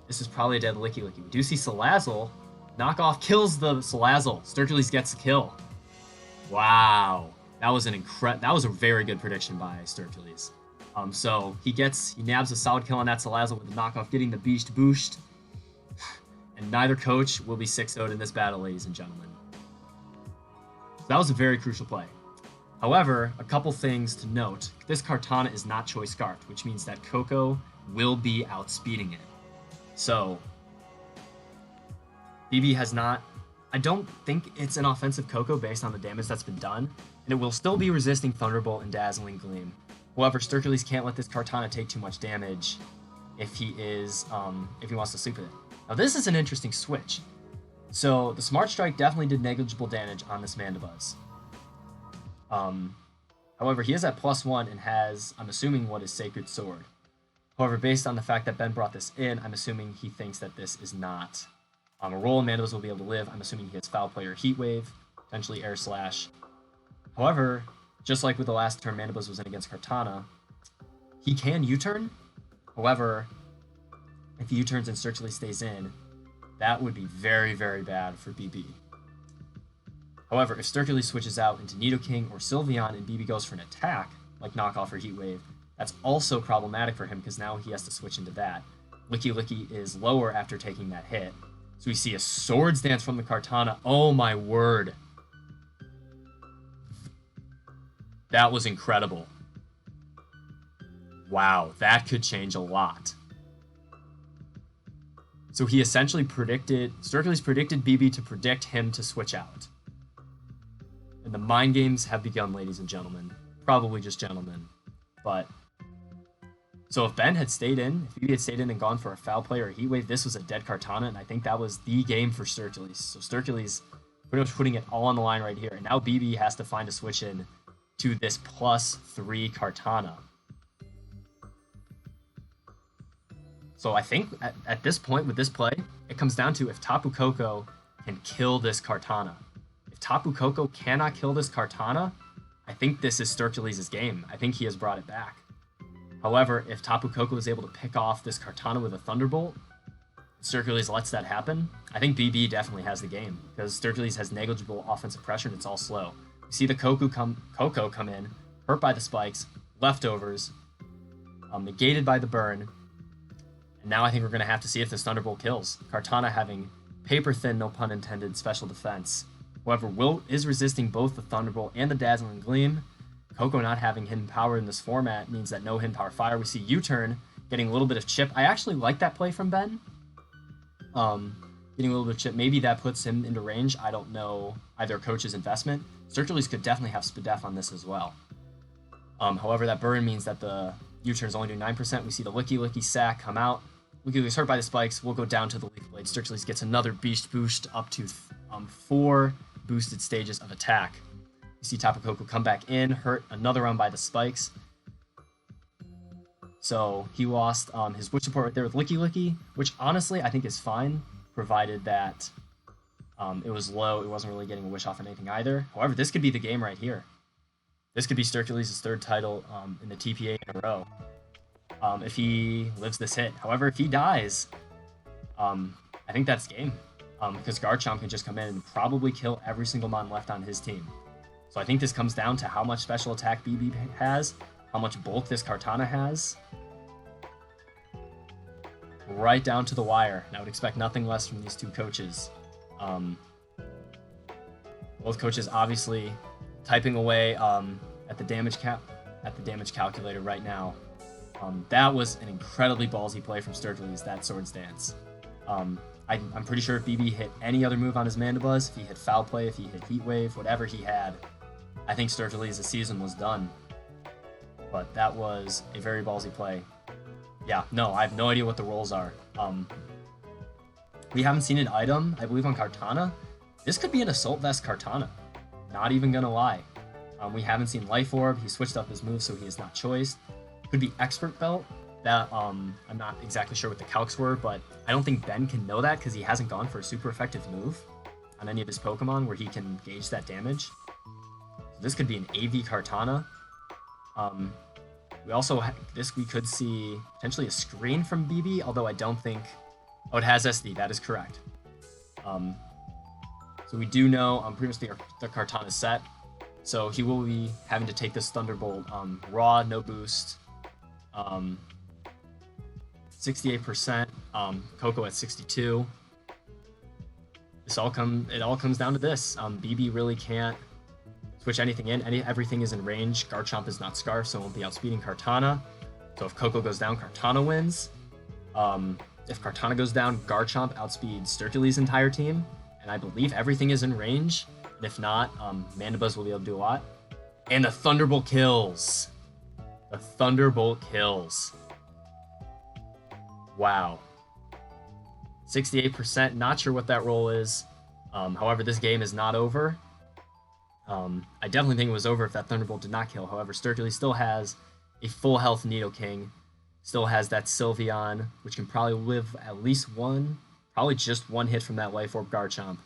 this is probably a dead Licky Licky. We do see Salazzle. Knockoff kills the Salazzle. Sturkleys gets a kill. Wow. That was a very good prediction by Sturkleys. So he nabs a solid kill on that Salazzle with the knockoff, getting the Beast Boost. And neither coach will be 6-0'd in this battle, ladies and gentlemen. So that was a very crucial play. However, a couple things to note. This Kartana is not Choice Scarfed, which means that Coco will be outspeeding it. So, BB has not... I don't think it's an offensive Coco based on the damage that's been done, and it will still be resisting Thunderbolt and Dazzling Gleam. However, Sturkleys can't let this Kartana take too much damage if he wants to sleep with it. Now, this is an interesting switch. So, the Smart Strike definitely did negligible damage on this Mandibuzz. However, he is at +1 and has, I'm assuming, what is Sacred Sword. However, based on the fact that Ben brought this in, I'm assuming he thinks that this is not a roll and Mandibuzz will be able to live. I'm assuming he has Foul Play or Heat Wave, potentially Air Slash. However, just like with the last turn Mandibuzz was in against Kartana, he can U-turn. However, if he U-turns and Sturkleys stays in, that would be very, very bad for BB. However, if Sturkleys switches out into Nidoking or Sylveon and BB goes for an attack, like Knockoff or Heat Wave, that's also problematic for him because now he has to switch into that. Licky Licky is lower after taking that hit. So we see a Swords Dance from the Kartana. Oh my word. That was incredible. Wow, that could change a lot. So he essentially Sturkleys predicted BB to predict him to switch out. And the mind games have begun, ladies and gentlemen. Probably just gentlemen. But, so if Ben had stayed in, if BB had stayed in and gone for a foul play or a heat wave, this was a dead Kartana, and I think that was the game for Sturkleys. So Sturkleys pretty much putting it all on the line right here. And now BB has to find a switch in to this +3 Kartana. So I think at this point with this play, it comes down to if Tapu Koko can kill this Kartana. If Tapu Koko cannot kill this Kartana, I think this is Sturkleys' game. I think he has brought it back. However, if Tapu Koko is able to pick off this Kartana with a Thunderbolt, Sturkleys lets that happen, I think BB definitely has the game, because Sturkleys has negligible offensive pressure and it's all slow. You see the Koko come in, hurt by the spikes, leftovers, negated by the burn, and now I think we're going to have to see if this Thunderbolt kills. Kartana having paper-thin, no pun intended, special defense. However, Will is resisting both the Thunderbolt and the Dazzling Gleam. Koko not having hidden power in this format means that no hidden power fire. We see U-turn getting a little bit of chip. I actually like that play from Ben. Getting a little bit of chip. Maybe that puts him into range. I don't know either coach's investment. Sturkleys could definitely have Spadef on this as well. However, that burn means that the U-turn is only doing 9%. We see the Licky sack come out. Licky Licky's hurt by the spikes. We'll go down to the Leaf Blade. Sturkleys gets another beast boost up to 4 boosted stages of attack. You see Tapu Koko come back in, hurt another round by the spikes. So he lost his Witch support right there with Licky, which honestly I think is fine, provided that it was low. It wasn't really getting a wish off or anything either. However, this could be the game right here. This could be Sturkleys' 3rd title in the TPA in a row. If he lives this hit. However, if he dies, I think that's game. Because Garchomp can just come in and probably kill every single mon left on his team. So I think this comes down to how much special attack BB has, how much bulk this Kartana has. Right down to the wire. And I would expect nothing less from these two coaches. Both coaches obviously typing away at the damage calculator right now. That was an incredibly ballsy play from Sturkleys, that Swords Dance. I'm pretty sure if BB hit any other move on his Mandibuzz, if he hit Foul Play, if he hit Heat Wave, whatever he had, I think Sturkleys' season was done. But that was a very ballsy play. Yeah, no, I have no idea what the roles are. We haven't seen an item, I believe, on Kartana. This could be an Assault Vest Kartana. Not even gonna lie. We haven't seen Life Orb. He switched up his move, so he is not choiced. Could be Expert Belt. That I'm not exactly sure what the calcs were, but I don't think Ben can know that because he hasn't gone for a super effective move on any of his Pokemon where he can gauge that damage. So this could be an AV Kartana. We could see potentially a screen from BB, although I don't think. Oh, it has SD. That is correct. So we do know pretty much the Kartana set. So he will be having to take this Thunderbolt raw, no boost. 68%, Koko at 62. It all comes down to this. BB really can't switch anything in. Everything is in range. Garchomp is not Scarf, so it won't be outspeeding Kartana. So if Koko goes down, Kartana wins. If Kartana goes down, Garchomp outspeeds Sturkleys' entire team. And I believe everything is in range. And if not, Mandibuzz will be able to do a lot. And the Thunderbolt kills. The Thunderbolt kills. Wow. 68%, not sure what that roll is. However, this game is not over. I definitely think it was over if that Thunderbolt did not kill. However, Sturkleys still has a full health Nidoking. Still has that Sylveon, which can probably live at least probably just one hit from that Life Orb Garchomp.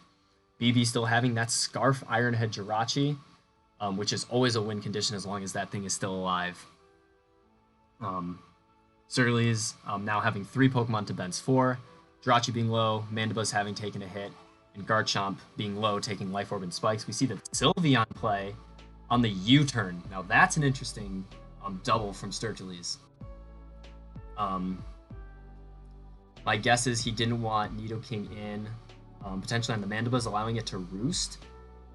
BB still having that Scarf Ironhead Jirachi, which is always a win condition as long as that thing is still alive. Sturkleys now having 3 Pokemon to Ben's 4, Jirachi being low, Mandibuzz having taken a hit, and Garchomp being low, taking Life Orb and Spikes. We see the Sylveon play on the U-turn. Now that's an interesting double from Sturkleys. My guess is he didn't want Nidoking in, potentially on the Mandibuzz, allowing it to roost.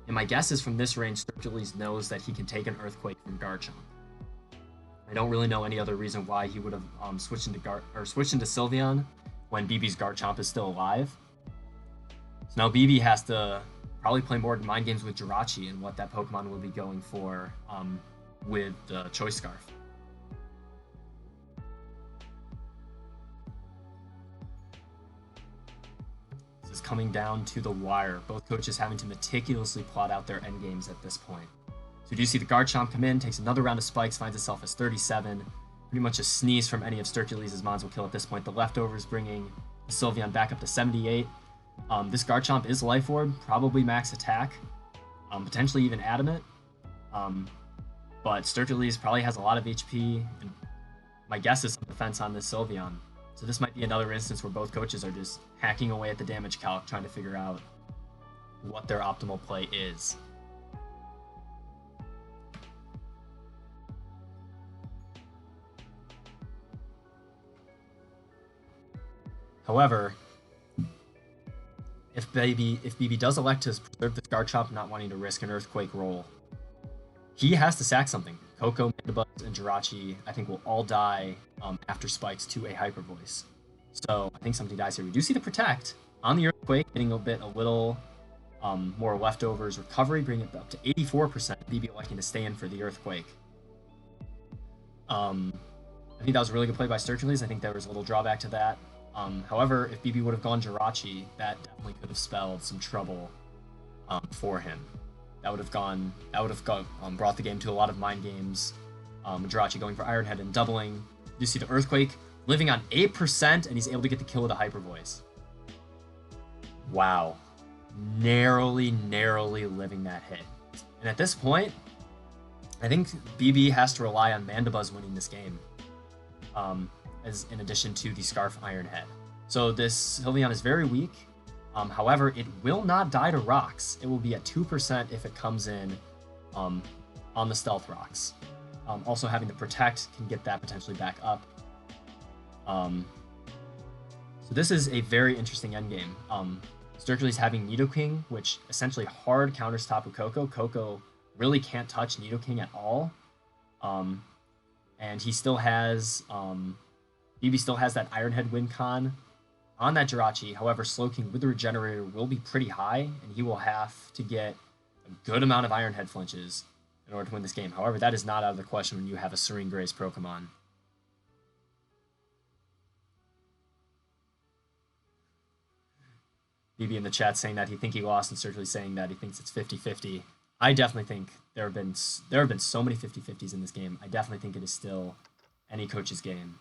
And my guess is from this range, Sturkleys knows that he can take an Earthquake from Garchomp. I don't really know any other reason why he would have switched into Sylveon. when BB's Garchomp is still alive. So now BB has to probably play more mind games with Jirachi and what that Pokemon will be going for with the Choice Scarf. This is coming down to the wire. Both coaches having to meticulously plot out their end games at this point. So we do see the Garchomp come in, takes another round of spikes, finds itself as 37. Pretty much a sneeze from any of Sturkey's Mons will kill at this point. The leftovers bringing Sylveon back up to 78. This Garchomp is Life Orb, probably max attack, potentially even Adamant. But Sturkey's probably has a lot of HP, and my guess is some defense on this Sylveon. So this might be another instance where both coaches are just hacking away at the damage calc, trying to figure out what their optimal play is. However, if BB does elect to preserve this Garchomp, not wanting to risk an Earthquake roll, he has to sack something. Koko, Mandibuzz, and Jirachi, I think, will all die after spikes to a Hyper Voice. So I think something dies here. We do see the Protect on the Earthquake, getting a little more leftovers recovery, bringing it up to 84%. BB electing to stay in for the Earthquake. I think that was a really good play by Sturkey's. I think there was a little drawback to that. However, if BB would have gone Jirachi, that definitely could have spelled some trouble for him. That would have brought the game to a lot of mind games. Jirachi going for Iron Head and doubling. You see the Earthquake living on 8%, and he's able to get the kill with a Hyper Voice. Wow. Narrowly living that hit. And at this point, I think BB has to rely on Mandibuzz winning this game. As in addition to the Scarf Iron Head. So this Sylveon is very weak. However, it will not die to rocks. It will be at 2% if it comes in on the Stealth Rocks. Also having the Protect can get that potentially back up. So this is a very interesting endgame. Sturkey's having Nidoking, which essentially hard counters Tapu Koko. Koko really can't touch Nidoking at all. And he still has... BB still has that Iron Head win con on that Jirachi. However, Slowking with the Regenerator will be pretty high, and he will have to get a good amount of Iron Head flinches in order to win this game. However, that is not out of the question when you have a Serene Grace Pokemon. BB in the chat saying that he thinks he lost, and Sturkey saying that he thinks it's 50-50. I definitely think there have been so many 50-50s in this game. I definitely think it is still any coach's game.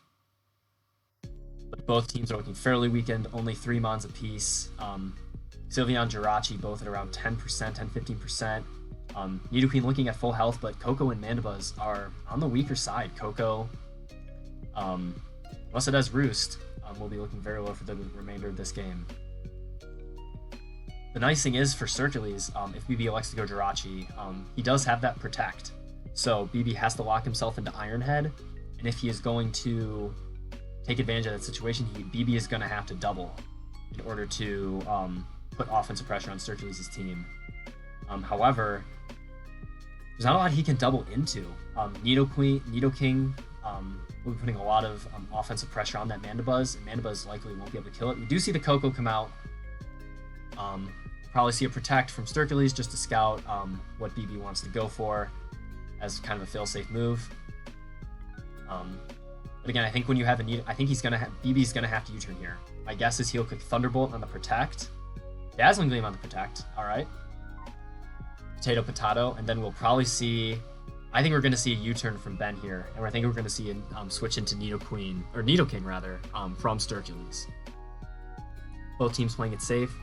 But both teams are looking fairly weakened, only 3 Mons apiece. Sylveon, Jirachi both at around 10%, 10-15%. Nidoking looking at full health, but Koko and Mandibuzz are on the weaker side. Koko, unless it has Roost, will be looking very low for the remainder of this game. The nice thing is for Sturkey's, if BB elects to go Jirachi, he does have that Protect. So BB has to lock himself into Iron Head, and if he is going to take advantage of that situation, BB is going to have to double in order to put offensive pressure on Sturkey's team. However, there's not a lot he can double into. Nidoking will be putting a lot of offensive pressure on that Mandibuzz, and Mandibuzz likely won't be able to kill it. We do see the Koko come out. Probably see a Protect from Sturkey's just to scout what BB wants to go for as kind of a fail-safe move. But again, I think when you have I think BB's gonna have to U-turn here. My guess is he'll click Thunderbolt on the Protect, Dazzling Gleam on the Protect. All right, Potato, and then we'll probably see. I think we're gonna see a U-turn from Ben here, and I think we're gonna see a switch into Nidoking rather from Sturkey's. Both teams playing it safe.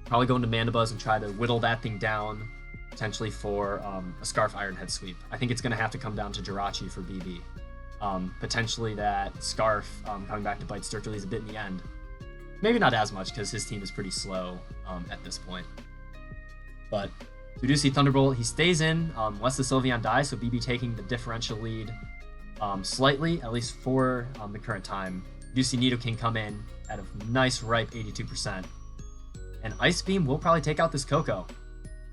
Probably going to Mandibuzz and try to whittle that thing down, potentially for a Scarf Iron Head sweep. I think it's gonna have to come down to Jirachi for BB. Potentially that Scarf coming back to bite Sturkey's a bit in the end. Maybe not as much because his team is pretty slow at this point. But we do see Thunderbolt. He stays in, lets the Sylveon die, so BB taking the differential lead slightly, at least for the current time. We do see Nidoking come in at a nice ripe 82%. And Ice Beam will probably take out this Koko.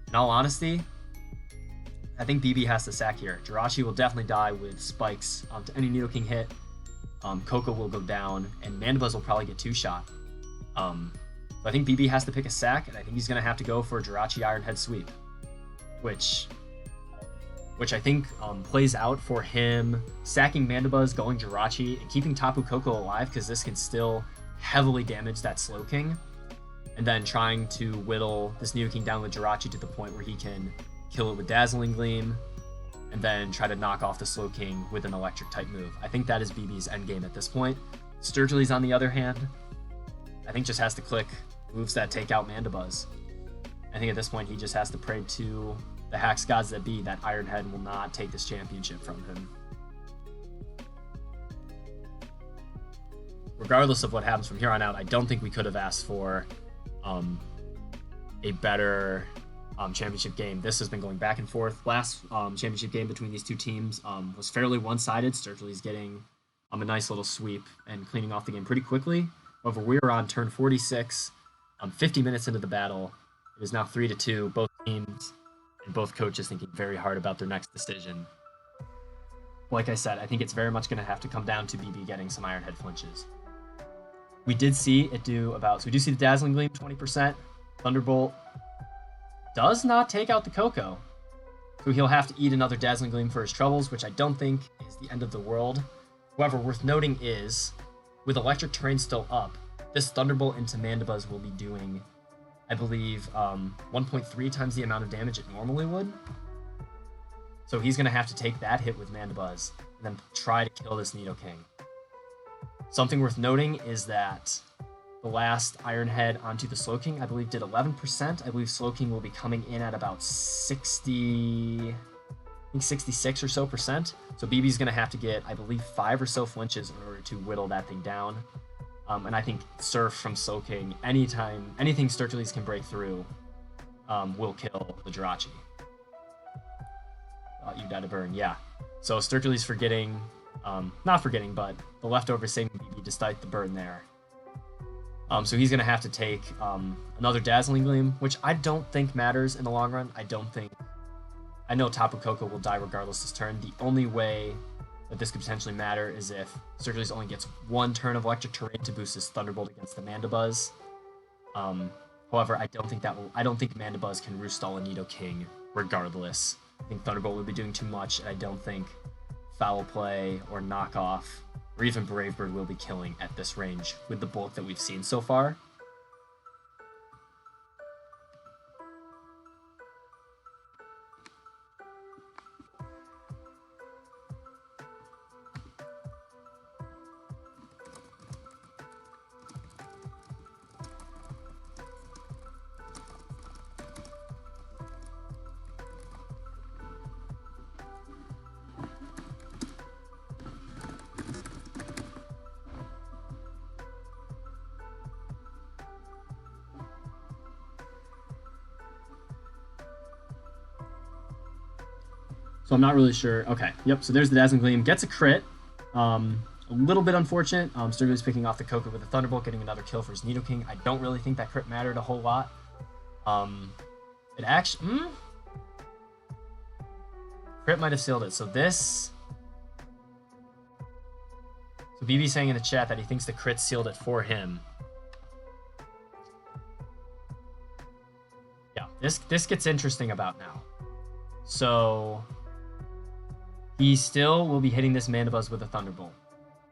In all honesty, I think BB has to sack here. Jirachi will definitely die with spikes to any Nidoking hit. Coco will go down, and Mandibuzz will probably get 2-shot. So I think BB has to pick a sack, and I think he's going to have to go for a Jirachi Iron Head sweep, which I think plays out for him sacking Mandibuzz, going Jirachi, and keeping Tapu Koko alive, because this can still heavily damage that Slowking, and then trying to whittle this Nidoking down with Jirachi to the point where he can kill it with Dazzling Gleam, and then try to knock off the Slowking with an Electric-type move. I think that is BB's endgame at this point. Sturgily's, on the other hand, I think just has to click moves that take out Mandibuzz. I think at this point he just has to pray to the Hax gods that be that Iron Head will not take this championship from him. Regardless of what happens from here on out, I don't think we could have asked for a better championship game. This has been going back and forth. Last championship game between these two teams was fairly one-sided. Sturgily's getting a nice little sweep and cleaning off the game pretty quickly. However, we are on turn 46, 50 minutes into the battle. It is now 3-2. Both teams and both coaches thinking very hard about their next decision. Like I said, I think it's very much going to have to come down to BB getting some Iron Head flinches. We did see it do so we do see the Dazzling Gleam 20%. Thunderbolt does not take out the Koko. So he'll have to eat another Dazzling Gleam for his troubles, which I don't think is the end of the world. However, worth noting is, with Electric Terrain still up, this Thunderbolt into Mandibuzz will be doing, I believe, 1.3 times the amount of damage it normally would. So he's going to have to take that hit with Mandibuzz, and then try to kill this Nidoking. Something worth noting is that the last Iron Head onto the Slowking, I believe, did 11%. I believe Slowking will be coming in at about 66 or so percent. So BB's going to have to get, I believe, 5 or so flinches in order to whittle that thing down. And I think Surf from Slowking, anything Sturgily's can break through, will kill the Jirachi. You died a burn, yeah. So Sturgily's forgetting, not forgetting, but the leftover saving BB despite the burn there. So he's going to have to take another Dazzling Gleam, which I don't think matters in the long run. I know Tapu Koko will die regardless this turn. The only way that this could potentially matter is if Sturgily's only gets 1 turn of Electric Terrain to boost his Thunderbolt against the Mandibuzz. However, I don't think Mandibuzz can Roostall a Nidoking regardless. I think Thunderbolt would be doing too much, and I don't think Foul Play or Knockoff or even Brave Bird will be killing at this range with the bulk that we've seen so far. So I'm not really sure. Okay, yep, so there's the Dazzling Gleam. Gets a crit. A little bit unfortunate. Sturgily's picking off the Koko with a Thunderbolt, getting another kill for his Nidoking. I don't really think that crit mattered a whole lot. It actually... Crit might have sealed it. So this... So BB's saying in the chat that he thinks the crit sealed it for him. Yeah, this gets interesting about now. So... He still will be hitting this Mandibuzz with a Thunderbolt.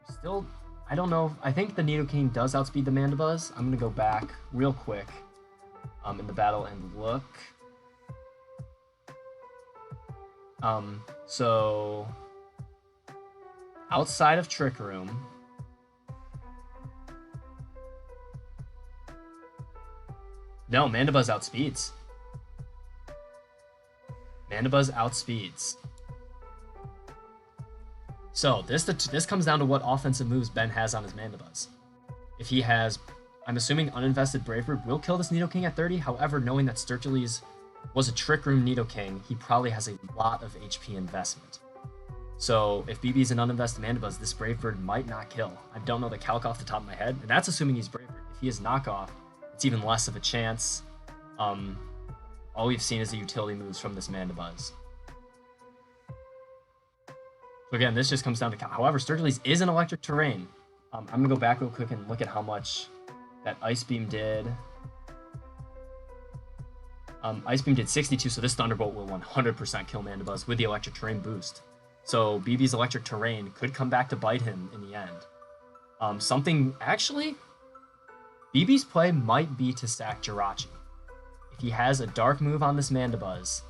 Still, I don't know. I think the Nidoking does outspeed the Mandibuzz. I'm going to go back real quick in the battle and look. So, outside of Trick Room, no, Mandibuzz outspeeds. Mandibuzz outspeeds. So this comes down to what offensive moves Ben has on his Mandibuzz. If he has, I'm assuming uninvested Brave Bird will kill this Nidoking at 30. However, knowing that Sturgily's was a Trick Room Nidoking, he probably has a lot of HP investment. So if BB's an uninvested Mandibuzz, this Brave Bird might not kill. I don't know the calc off the top of my head, and that's assuming he's Brave Bird. If he is knockoff, it's even less of a chance. All we've seen is the utility moves from this Mandibuzz. So again, this just comes down to. However, Sturgis is an electric terrain. I'm gonna go back real quick and look at how much that Ice Beam did. Ice Beam did 62, so this Thunderbolt will 100% kill Mandibuzz with the electric terrain boost. So BB's electric terrain could come back to bite him in the end. Actually, BB's play might be to sack Jirachi. If he has a dark move on this Mandibuzz,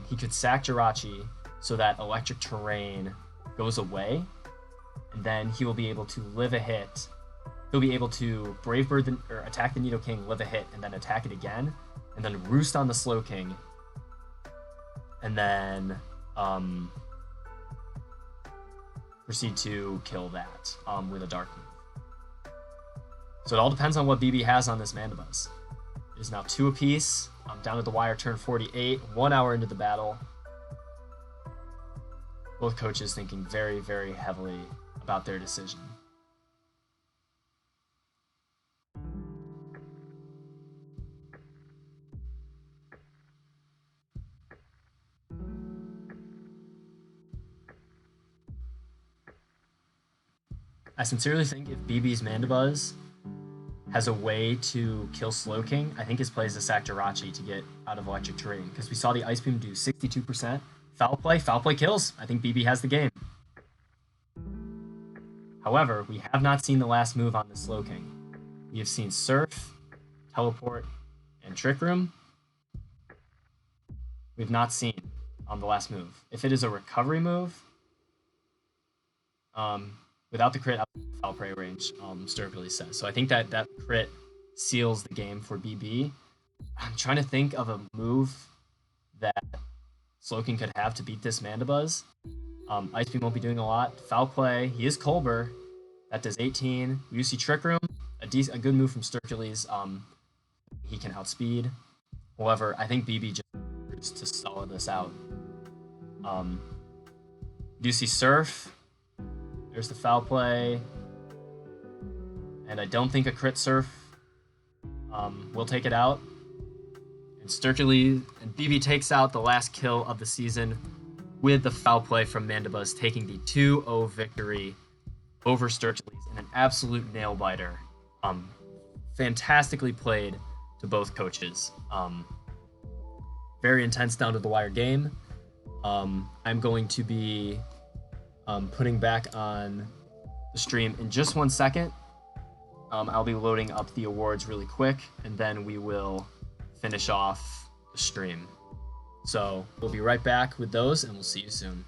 he could sack Jirachi so that electric terrain goes away, and then he will be able to live a hit. He'll be able to Brave Bird or attack the Nidoking, live a hit, and then attack it again, and then roost on the Slowking, and then proceed to kill that with a dark move. So it all depends on what BB has on this Mandibuzz. It is now 2 apiece. Down at the wire, turn 48, 1 hour into the battle. Both coaches thinking very, very heavily about their decision. I sincerely think if BB's Mandibuzz has a way to kill Slowking, I think his play is to sack Jirachi to get out of electric terrain, because we saw the Ice Beam do 62%. Foul play kills. I think BB has the game. However, we have not seen the last move on the Slowking. We have seen Surf, Teleport, and Trick Room. We've not seen the last move. If it is a recovery move, without the crit out of foul prey range, Sturgis says. So I think that crit seals the game for BB. I'm trying to think of a move that Slowking could have to beat this Mandibuzz. Ice Beam won't be doing a lot. Foul play, he is Colbur. That does 18. You see Trick Room, a good move from Sturgis. He can outspeed. However, I think BB just to solid this out. You see Surf. There's the foul play. And I don't think a crit Surf will take it out. And BB takes out the last kill of the season with the foul play from Mandibuzz, taking the 2-0 victory over Sturgis in an absolute nail-biter. Fantastically played to both coaches. Very intense down-to-the-wire game. I'm going to be putting back on the stream in just 1 second. I'll be loading up the awards really quick, and then we will finish off the stream. So we'll be right back with those, and we'll see you soon.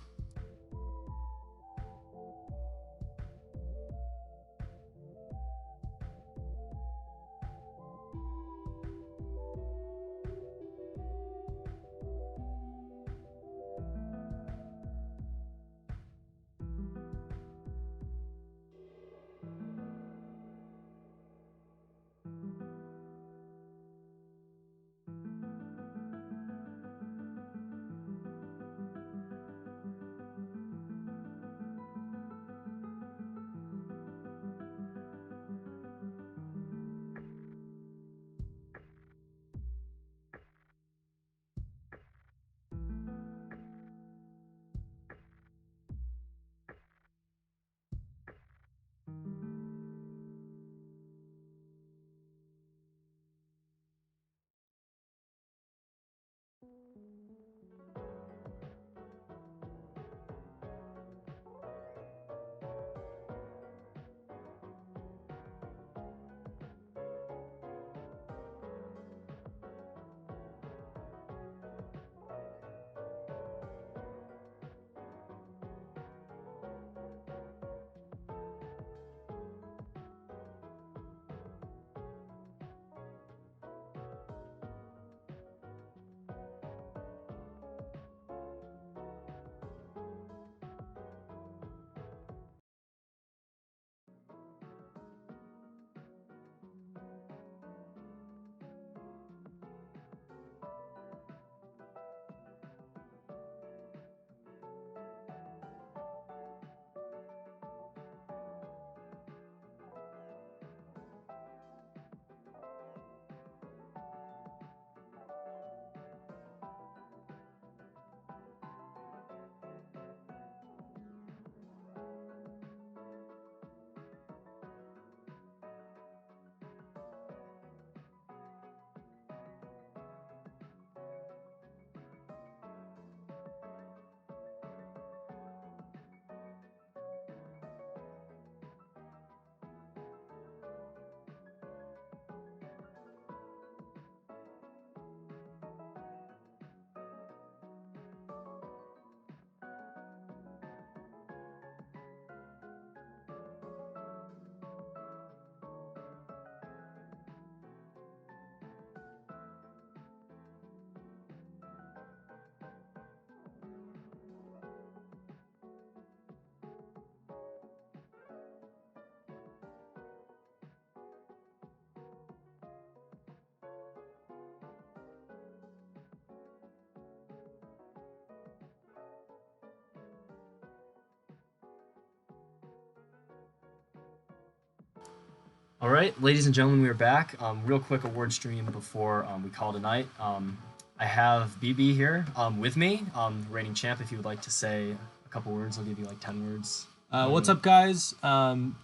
All right, ladies and gentlemen, we are back. Real quick award stream before we call tonight. I have BB here with me, reigning champ. If you would like to say a couple words, I'll give you like 10 words. What's up, guys?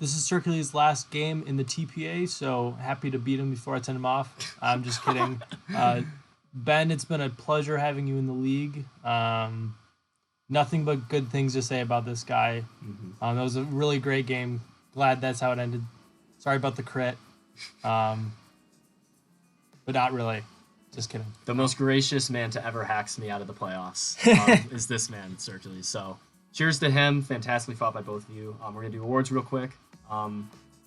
This is Circular's last game in the TPA, so happy to beat him before I send him off. I'm just kidding. Ben, it's been a pleasure having you in the league. Nothing but good things to say about this guy. That was a really great game. Glad that's how it ended. Sorry about the crit. But not really. Just kidding. The most gracious man to ever hacks me out of the playoffs is this man, Circular. So cheers to him. Fantastically fought by both of you. We're going to do awards real quick. With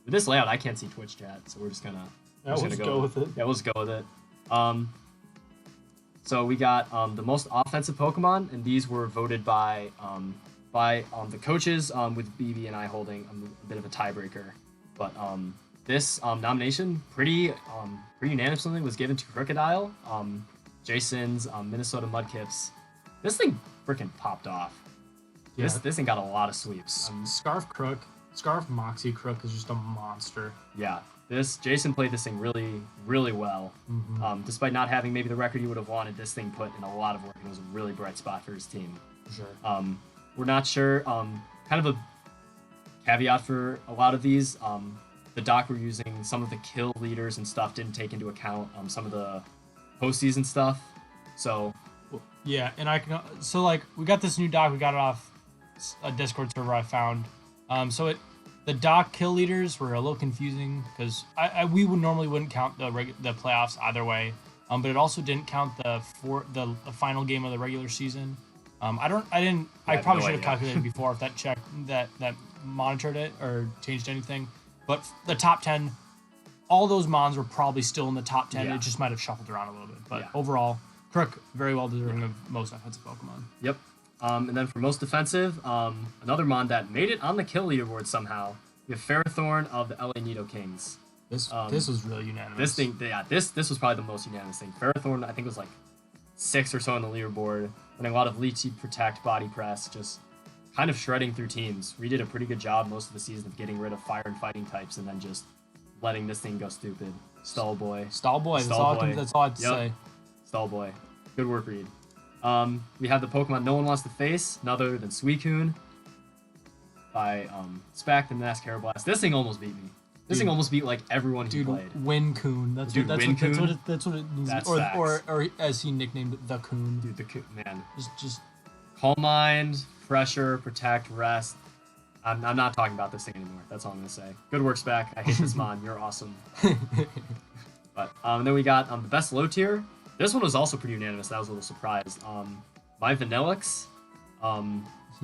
this layout, I can't see Twitch chat, so we're just going to go with it. Yeah, we'll just go with it. So we got the most offensive Pokemon, and these were voted by the coaches, with BB and I holding a bit of a tiebreaker. But this nomination, pretty unanimously, was given to Crocodile, Jason's Minnesota Mudkips. This thing freaking popped off. Yeah. This thing got a lot of sweeps. Scarf Moxie Crook is just a monster. Yeah. Jason played this thing really, really well. Despite not having maybe the record he would have wanted, this thing put in a lot of work, and it was a really bright spot for his team. For sure. We're not sure. Kind of a caveat for a lot of these. The doc we're using, some of the kill leaders and stuff didn't take into account some of the postseason stuff. So yeah, and we got this new doc. We got it off a Discord server I found. The doc kill leaders were a little confusing because we wouldn't count the playoffs either way, but it also didn't count the final game of the regular season. I probably should have calculated before if that monitored it or changed anything. But the top 10, all those mons were probably still in the top 10. Yeah. It just might have shuffled around a little bit. But overall, Crook very well deserving of most offensive Pokemon. Yep. And then for most defensive, another mon that made it on the kill leaderboard somehow. We have Ferrothorn of the LA Nido Kings. This was really unanimous. This was probably the most unanimous thing. Ferrothorn, I think, was like 6 or so on the leaderboard. Running a lot of Leechy, Protect, Body Press, just kind of shredding through teams. We did a pretty good job most of the season of getting rid of fire and fighting types and then just letting this thing go stupid. Stall boy. That's all I have to say. Stall boy. Good work, Reed. We have the Pokemon no one wants to face, none other than Suicune by Spac the Mask Blast. This thing almost beat me. This thing almost beat like everyone he played. Wincoon. That's what it means. That's or as he nicknamed it, the Coon. Dude, the Coon, man. Just Calm Mind, Pressure, Protect, Rest. I'm not talking about this thing anymore. That's all I'm gonna say. Good work, Spac. I hate this mon. You're awesome. But then we got the best low tier. This one was also pretty unanimous. I was a little surprised. My Vanillix, I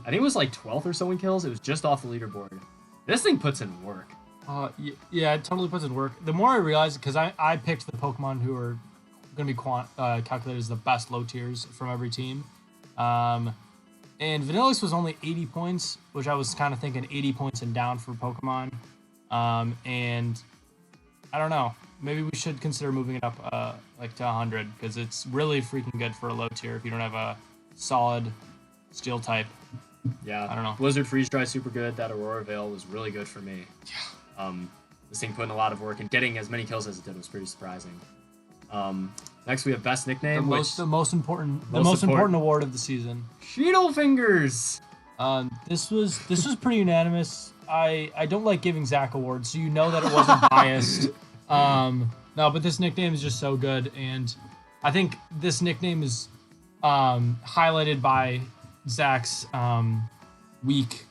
think it was like 12th or so in kills. It was just off the leaderboard. This thing puts in work. Yeah, it totally puts in work. The more I realized, because I picked the Pokemon who are going to be calculated as the best low tiers from every team. And Vanillix was only 80 points, which I was kind of thinking 80 points and down for Pokemon. And I don't know. Maybe we should consider moving it up to 100 because it's really freaking good for a low tier if you don't have a solid steel type. Yeah, I don't know. Blizzard Freeze Dry super good. That Aurora Veil was really good for me. Yeah. This thing put in a lot of work and getting as many kills as it did was pretty surprising. Next we have best nickname, the most important award of the season. Cheeto Fingers. This was pretty unanimous. I don't like giving Zach awards, so you know that it wasn't biased. No, but this nickname is just so good, and I think this nickname is highlighted by Zach's week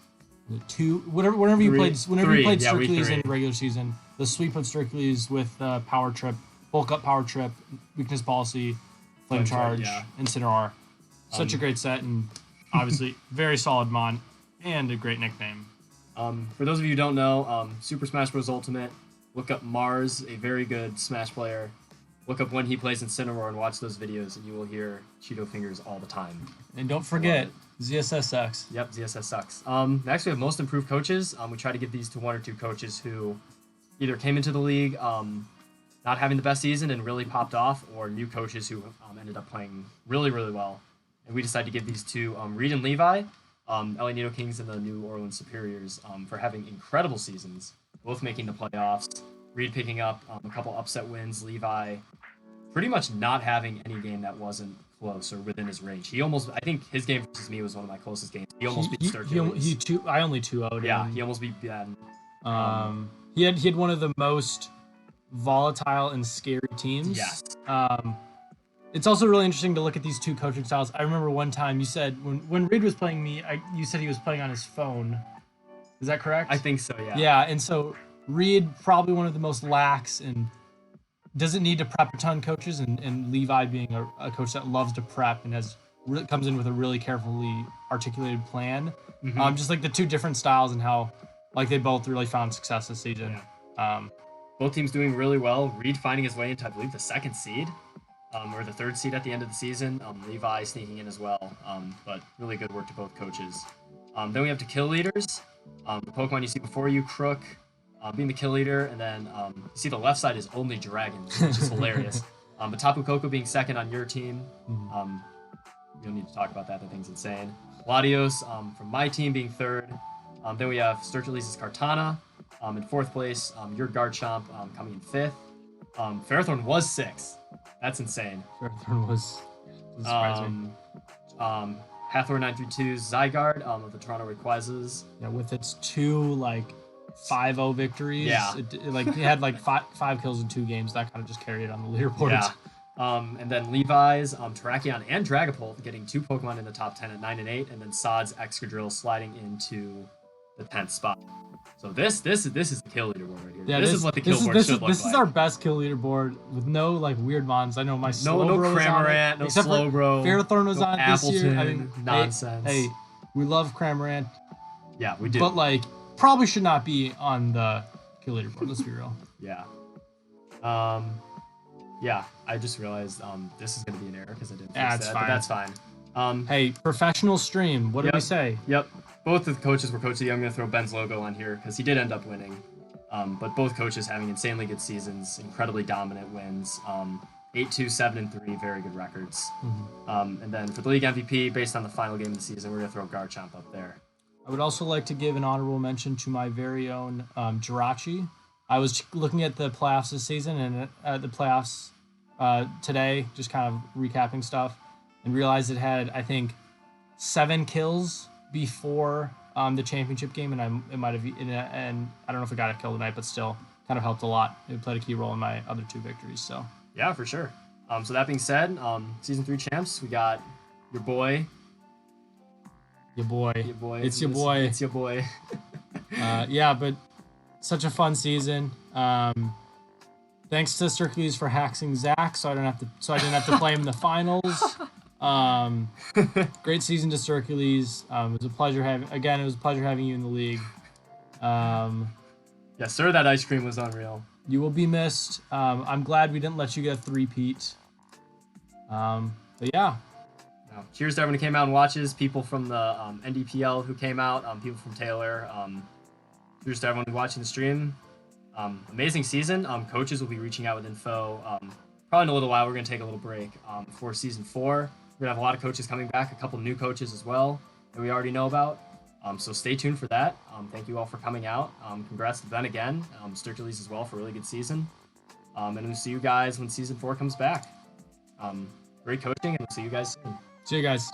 2, whenever you played Strictly's in regular season. The sweep of Strictly's with Power Trip, Bulk Up Power Trip, Weakness Policy, Flame Charge, Incineroar. Such a great set, and obviously very solid mon, and a great nickname. For those of you who don't know, Super Smash Bros. Ultimate, look up Mars, a very good Smash player. Look up when he plays Incineroar and watch those videos, and you will hear Cheeto Fingers all the time. And don't forget, ZSS sucks. Yep, ZSS sucks. Next, we have most improved coaches. We try to give these to 1 or 2 coaches who either came into the league not having the best season and really popped off, or new coaches who ended up playing really, really well. And we decided to give these to Reed and Levi, LA Nido Kings and the New Orleans Superiors, for having incredible seasons, both making the playoffs. Reed picking up a couple upset wins. Levi pretty much not having any game that wasn't close or within his range. I think his game versus me was one of my closest games. He almost beat Sturkey. I only 2-0'd Yeah, him. he almost beat Ben. He had one of the most volatile and scary teams. Yes. It's also really interesting to look at these two coaching styles. I remember one time you said when Reed was playing me, you said he was playing on his phone. Is that correct? I think so, yeah. Yeah, and so Reed, probably one of the most lax and doesn't need to prep a ton coaches, and Levi being a coach that loves to prep and comes in with a really carefully articulated plan. Mm-hmm. Just like the two different styles and how like they both really found success this season. Yeah. Both teams doing really well. Reed finding his way into, I believe, the 2nd seed. Or the 3rd seed at the end of the season. Levi sneaking in as well. But really good work to both coaches. Then we have the kill leaders. The Pokemon you see before you, Crook, being the kill leader. And then you see the left side is only dragons, which is hilarious. But Tapu Koko being 2nd on your team. You don't need to talk about that. That thing's insane. Latios from my team being 3rd. Then we have Sturgis' Kartana in 4th place. Your Garchomp coming in 5th. Fairthorn was 6th. That's insane. Fairthorn was surprising. Hathor 932's Zygarde of the Toronto Rayquazas. Yeah, with its 2 5-0 victories. Yeah. It had 5 kills in 2 games. That kind of just carried it on the leaderboard. Yeah. And then Levi's Terrakion and Dragapult getting 2 Pokemon in the top 10 at 9 and 8, and then Sod's Excadrill sliding into the 10th spot. So this is the kill leaderboard right here. Yeah, this is what the kill board should look like. This is our best kill leaderboard with no weird mons. I know my no Cramorant, no Slowbro, Fairthorn was on this year. I mean, nonsense. Hey, we love Cramorant. Yeah, we do. But probably should not be on the kill leaderboard. Let's be real. Yeah. Yeah. I just realized this is gonna be an error because I didn't fix that. But that's fine. Hey, professional stream. What did we say? Yep. Both of the coaches were Coach of the Year. I'm going to throw Ben's logo on here because he did end up winning. But both coaches having insanely good seasons, incredibly dominant wins. 8-2, 7-3, very good records. Mm-hmm. And then for the league MVP, based on the final game of the season, we're going to throw Garchomp up there. I would also like to give an honorable mention to my very own Jirachi. I was looking at the playoffs this season and at the playoffs today, just kind of recapping stuff, and realized it had, I think, 7 kills before the championship game, and it might have, and I don't know if it got a kill tonight, but still kind of helped a lot. It played a key role in my other 2 victories. So yeah, for sure. So that being said, season 3 champs, we got your boy. It's your boy. Yeah, but such a fun season. Thanks to Circules for hacking Zach, so I didn't have to play him in the finals. Great season to Circules. It was a pleasure having you in the league. Yes, sir. That ice cream was unreal. You will be missed. I'm glad we didn't let you get a 3-peat. But yeah. Cheers to everyone who came out and watches. People from the NDPL who came out. People from Taylor. Cheers to everyone who's watching the stream. Amazing season. Coaches will be reaching out with info. Probably in a little while. We're going to take a little break for season 4. We're going to have a lot of coaches coming back, a couple new coaches as well that we already know about. So stay tuned for that. Thank you all for coming out. Congrats to Ben again. Sturgis as well for a really good season. And we'll see you guys when season 4 comes back. Great coaching, and we'll see you guys soon. See you guys.